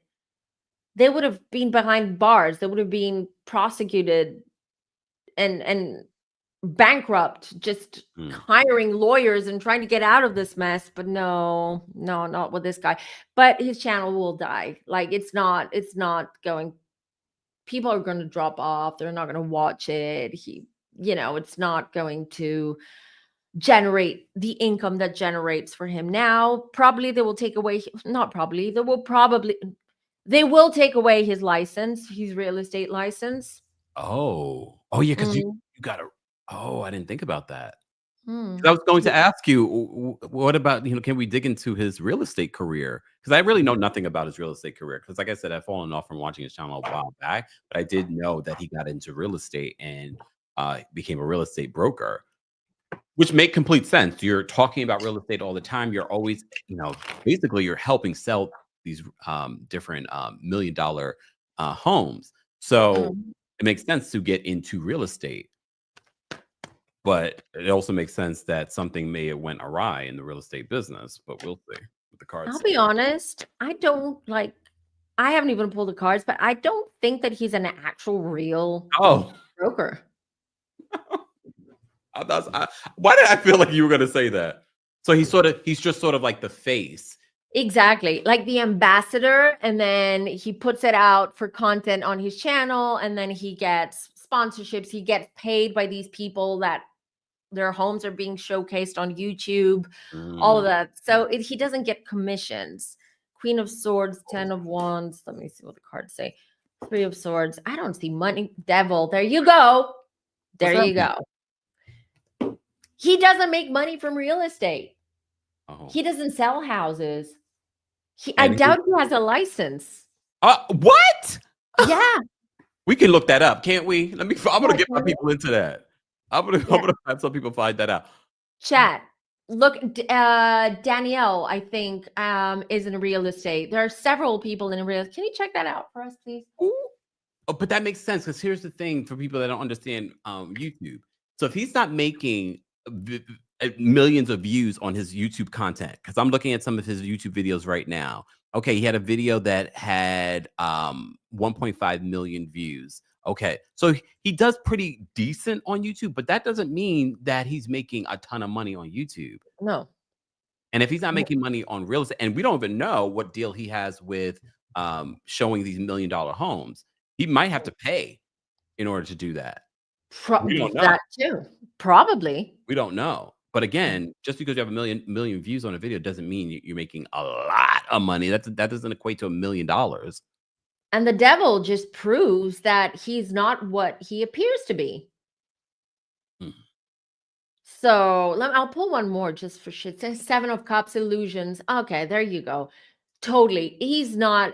they would have been behind bars. They would have been prosecuted and bankrupt, just hiring lawyers and trying to get out of this mess. But no, not with this guy. But his channel will die. Like it's not going, people are going to drop off. They're not going to watch it. It's not going to generate the income that generates for him now. Probably they will take away, they will take away his license, his real estate license. Oh yeah, because you got to. Oh, I didn't think about that. I was going to ask you, what about, can we dig into his real estate career? Because I really know nothing about his real estate career. Because like I said, I've fallen off from watching his channel a while back, but I did know that he got into real estate and became a real estate broker, which make complete sense. You're talking about real estate all the time. You're always, basically you're helping sell these different $1 million homes. So it makes sense to get into real estate. But it also makes sense that something may have went awry in the real estate business, but we'll see with the cards. I'll be honest. I haven't even pulled the cards, but I don't think that he's an actual real broker. Why did I feel like you were going to say that? So he's just sort of like the face Exactly. Like the ambassador, and then he puts it out for content on his channel, and then he gets sponsorships. He gets paid by these people that their homes are being showcased on YouTube, all of that. So he doesn't get commissions. Queen of Swords, 10 of Wands. Let me see what the cards say. 3 of Swords. I don't see money. Devil. There you go. There you go. He doesn't make money from real estate. Oh. He doesn't sell houses. I doubt he has a license. What? Yeah. We can look that up, can't we? I'm gonna get my people into that. I'm gonna have some people find that out. Chat. Look, Danielle, I think, is in real estate. There are several people in real estate. Can you check that out for us, please? Ooh. Oh, but that makes sense, because here's the thing for people that don't understand YouTube. So if he's not making millions of views on his YouTube content, because I'm looking at some of his YouTube videos right now. Okay, he had a video that had 1.5 million views. Okay, so he does pretty decent on YouTube, but that doesn't mean that he's making a ton of money on YouTube. No. And if he's not making money on real estate, and we don't even know what deal he has with showing these $1 million homes, he might have to pay in order to do that. We don't know. That too. Probably. We don't know. But again, just because you have a million views on a video doesn't mean you're making a lot of money. That doesn't equate to $1 million. And the devil just proves that he's not what he appears to be. So I'll pull one more just for shit. It says 7 of Cups, illusions. Okay, there you go. Totally. He's not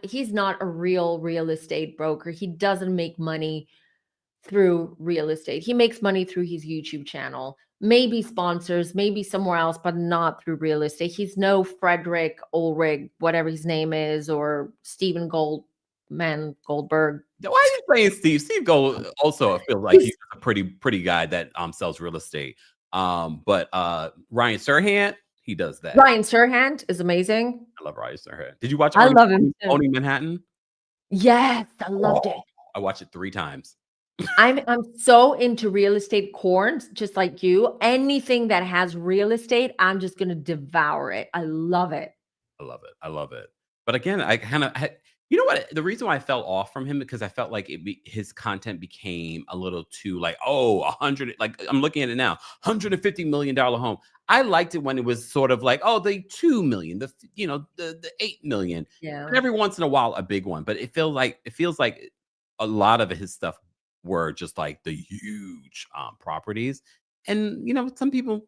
a real estate broker. He doesn't make money through real estate. He makes money through his YouTube channel. Maybe sponsors, maybe somewhere else, but not through real estate. He's no Frederick Ulrich, whatever his name is, or Stephen Goldberg. Why are you saying Steve? Steve Gold also feels like he's a pretty guy that sells real estate. But Ryan Serhant, he does that. Ryan Serhant is amazing. I love Ryan Serhant. Did you watch? I love him. Owning Manhattan. Yes, I loved it. I watched it 3 times. I'm so into real estate corns, just like you. Anything that has real estate, I'm just gonna devour it. I love it. I love it. But again, I kind of, you know what? The reason why I fell off from him, because I felt like his content became a little too like, 100, like I'm looking at it now, $150 million home. I liked it when it was sort of like, the 2 million, the 8 million. Yeah. And every once in a while, a big one. But it feels like a lot of his stuff were just like the huge properties. And, some people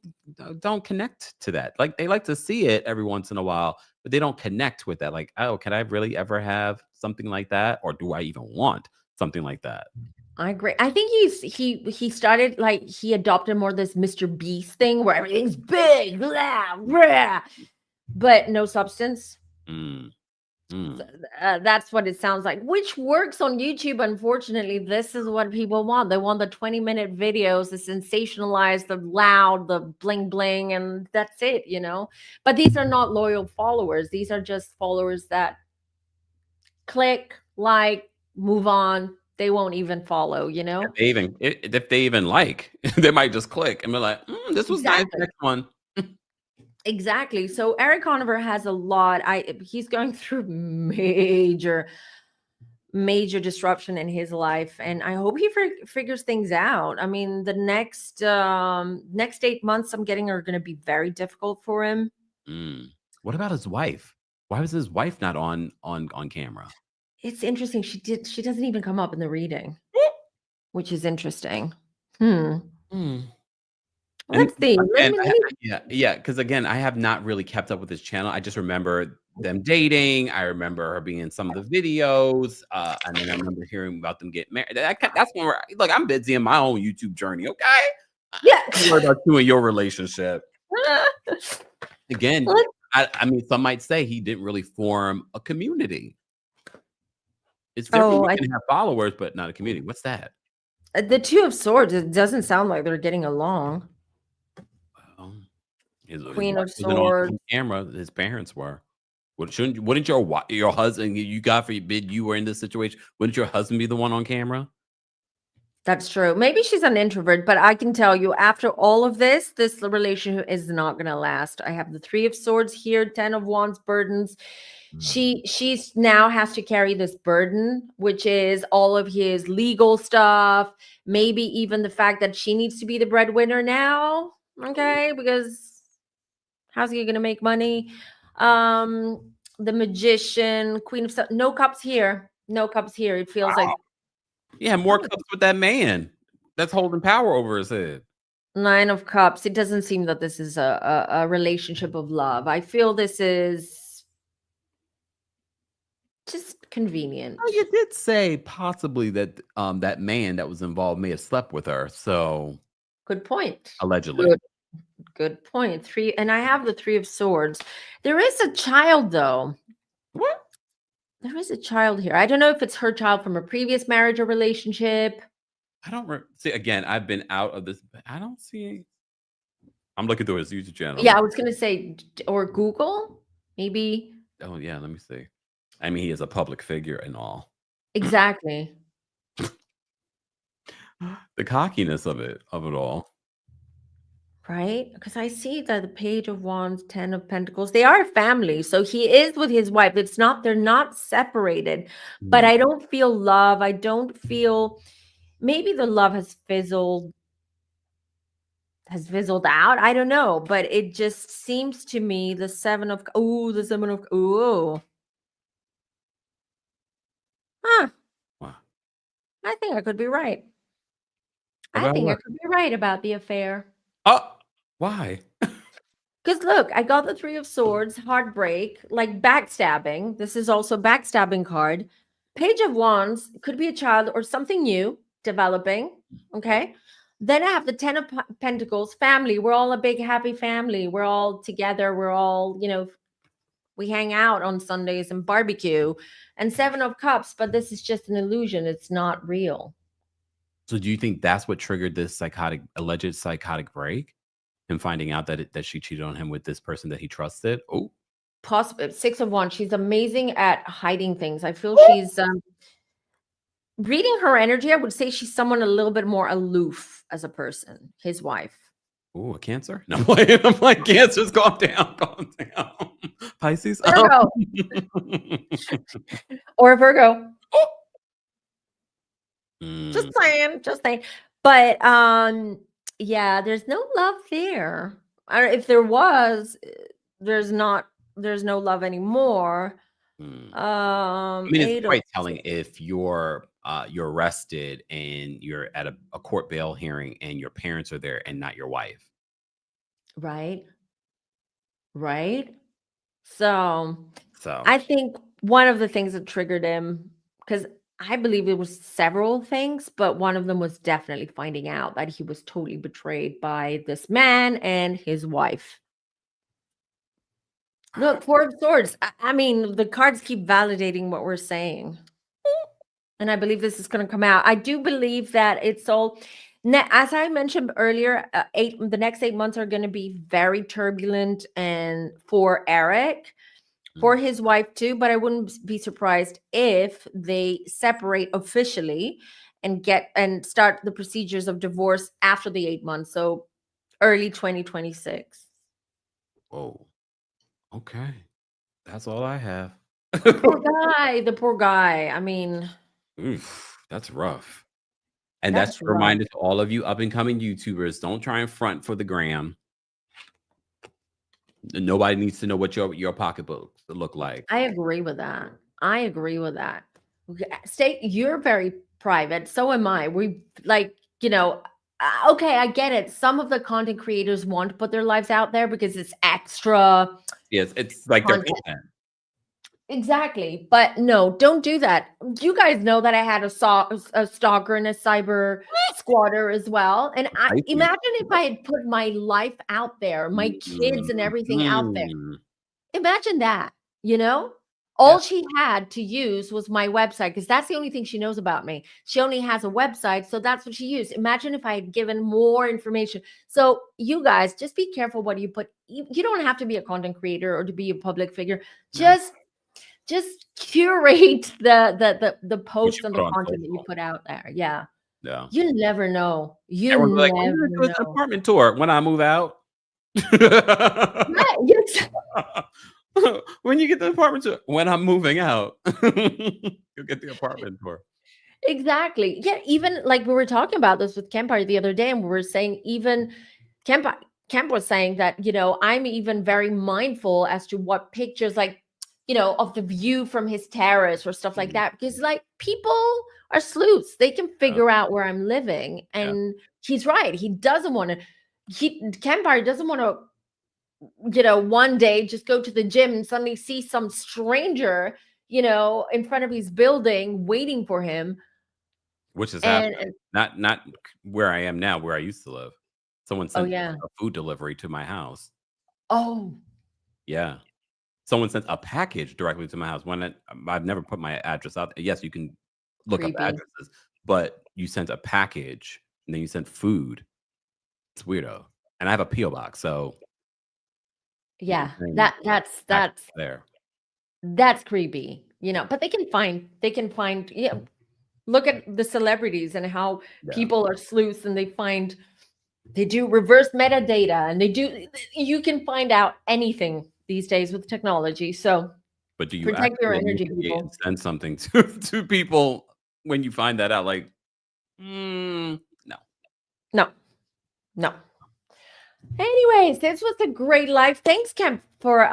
don't connect to that. Like they like to see it every once in a while, but they don't connect with that. Like, can I really ever have something like that? Or do I even want something like that? I agree. I think he started, like, he adopted more this Mr. Beast thing where everything's big, blah, blah, but no substance. That's what it sounds like, which works on YouTube. Unfortunately, this is what people want. They want the 20-minute videos, the sensationalized, the loud, the bling bling, and that's it, But these are not loyal followers. These are just followers that click, like, move on. They won't even follow, If they even like, they might just click and be like, this was nice, next one. Exactly. So Eric Conover has a lot. He's going through major disruption in his life, and I hope he figures things out. I mean, the next 8 months I'm getting are going to be very difficult for him. What about his wife? Why was his wife not on camera? It's interesting. She doesn't even come up in the reading, which is interesting. Let's see. Yeah. Because again, I have not really kept up with his channel. I just remember them dating. I remember her being in some of the videos, and then I remember hearing about them getting married. That's when look. I'm busy in my own YouTube journey. Okay. Yeah. Don't worry about you and your relationship. Again, I mean, some might say he didn't really form a community. It's different. You can have followers, but not a community. What's that? The 2 of Swords. It doesn't sound like they're getting along. Queen of Swords. On camera, his parents were. Wouldn't your husband? You God forbid you were in this situation. Wouldn't your husband be the one on camera? That's true. Maybe she's an introvert, but I can tell you after all of this, this relationship is not going to last. I have the 3 of Swords here, 10 of Wands, burdens. She's now has to carry this burden, which is all of his legal stuff, maybe even the fact that she needs to be the breadwinner now, okay? Because how's he going to make money? The Magician, Queen of no cups here. No cups here. It feels like Yeah, more cups with that man that's holding power over his head. 9 of Cups. It doesn't seem that this is a relationship of love. I feel this is just convenient. Oh, you did say possibly that that man that was involved may have slept with her. So Good point. allegedly. Good point. 3, and I have the 3 of Swords. There is a child though. What? There is a child here. I don't know if it's her child from a previous marriage or relationship. I don't see. Again, I've been out of this. I don't see. I'm looking through his YouTube channel. Yeah, I was gonna say, or Google, maybe. Oh yeah, let me see. I mean, he is a public figure and all. Exactly. The cockiness of it all. Right? Because I see that the Page of Wands, 10 of Pentacles, they are a family. So he is with his wife. They're not separated. But I don't feel love. I don't feel, maybe the love has fizzled out. I don't know. But it just seems to me the 7 of, Huh. Wow. I think I could be right. I About think I what? could be right about the affair. Oh, why? Because look, I got the 3 of Swords, heartbreak, like backstabbing. This is also a backstabbing card. Page of Wands could be a child or something new developing. Okay. Then I have the 10 of Pentacles, family. We're all a big happy family. We're all together. We're all, we hang out on Sundays and barbecue. And 7 of Cups, but this is just an illusion. It's not real. So do you think that's what triggered this alleged psychotic break? Him finding out that she cheated on him with this person that he trusted? Oh, Possible 6 of Wands. She's amazing at hiding things. I feel she's reading her energy. I would say she's someone a little bit more aloof as a person. His wife. oh, a Cancer? No, I'm like Cancer's calm down. Pisces, Virgo. Or a Virgo. Just saying. But yeah, there's no love there. If there was, there's no love anymore. I mean, it's quite telling if you're arrested and you're at a court bail hearing and your parents are there and not your wife. Right. So I think one of the things that triggered him, because I believe it was several things, but one of them was definitely finding out that he was totally betrayed by this man and his wife. Look, 4 of Swords. I mean, the cards keep validating what we're saying. And I believe this is going to come out. I do believe that it's all, as I mentioned earlier, the next 8 months are going to be very turbulent, and for Eric, for his wife too, but I wouldn't be surprised if they separate officially and start the procedures of divorce after the 8 months. So early 2026. Oh, okay. That's all I have. The poor guy. I mean, oof, that's rough. And that's a reminder to all of you up and coming YouTubers, don't try and front for the gram. Nobody needs to know what your pocketbooks look like. I agree with that. You're very private. So am I. We okay, I get it. Some of the content creators want to put their lives out there because it's extra. Yes, it's like their content. Exactly. But no, don't do that. You guys know that I had a stalker and a cyber squatter as well. And imagine if I had put my life out there, my kids and everything out there. Imagine that, All she had to use was my website, because that's the only thing she knows about me. She only has a website, so that's what she used. Imagine if I had given more information. So you guys, just be careful what you put. You don't have to be a content creator or to be a public figure. Just curate the post and the content that you put out there. Yeah. Yeah. You never know. You Everyone's like, "When never you gonna do an know. apartment tour?" When I move out. Right, yes. When you get the apartment tour? When I'm moving out. You'll get the apartment tour. Exactly. Yeah, even like we were talking about this with Kempire the other day, and we were saying even Kemp Kemp was saying that, I'm even very mindful as to what pictures, like, of the view from his terrace or stuff like that, because like people are sleuths. They can figure out where I'm living. And he's right. He doesn't want to, Kempire doesn't want to, one day just go to the gym and suddenly see some stranger, in front of his building waiting for him. Which is And, happening. Not where I am now, where I used to live. Someone oh sent yeah. a food delivery to my house. Oh, Yeah. Someone sent a package directly to my house. I've never put my address out there. Yes, you can look up creepy. addresses, but you sent a package and then you sent food. It's weirdo. And I have a P.O. box, so Yeah, and that's there. that's creepy, but they can find, look at the celebrities and how Yeah. people are sleuths, and they do reverse metadata, and you can find out anything these days with technology. So But do you protect your actually energy, investigate and people. send something to people when you find that out? Like, no. No. Anyways, this was a great live. Thanks, Kemp, for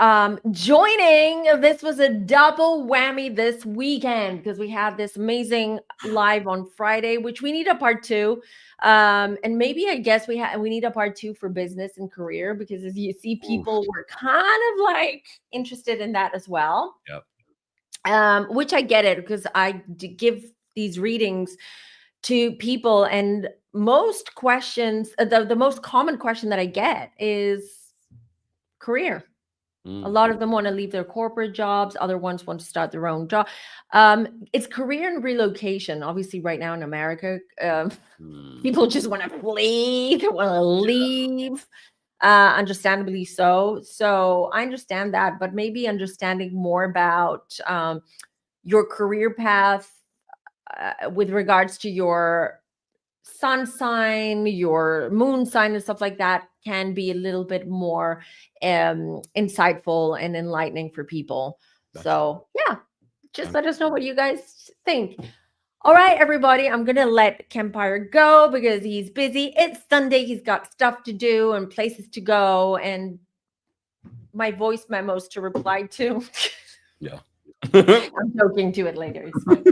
joining. This was a double whammy this weekend because we had this amazing live on Friday, which we need a part 2. And maybe I guess we need a part 2 for business and career, because as you see, people were kind of like interested in that as well. Yep. Which I get it, because I give these readings to people, and most questions, the most common question that I get is career. A lot of them want to leave their corporate jobs. Other ones want to start their own job. It's career and relocation. Obviously, right now in America, people just want to flee. They want to leave. Understandably so. So I understand that, but maybe understanding more about your career path with regards to your sun sign, your moon sign, and stuff like that can be a little bit more insightful and enlightening for people. So yeah, just let us know what you guys think. All right, everybody, I'm gonna let Kempire go because he's busy. It's Sunday. He's got stuff to do and places to go, and my voice memos to reply to. Yeah. I'm joking, to it later. It's fine.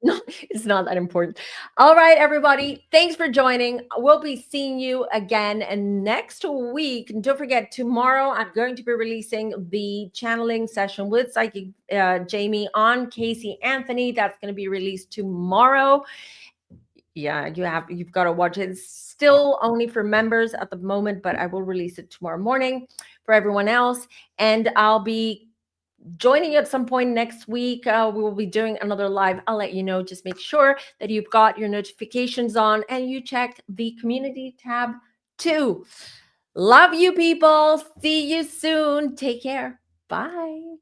No, it's not that important. All right, everybody. Thanks for joining. We'll be seeing you again next week. And don't forget, tomorrow I'm going to be releasing the channeling session with Psychic Jamie on Casey Anthony. That's going to be released tomorrow. Yeah, you've got to watch it. It's still only for members at the moment, but I will release it tomorrow morning for everyone else. And I'll be joining you at some point next week. We will be doing another live. I'll let you know. Just make sure that you've got your notifications on and you check the community tab too. Love you, people. See you soon. Take care. Bye.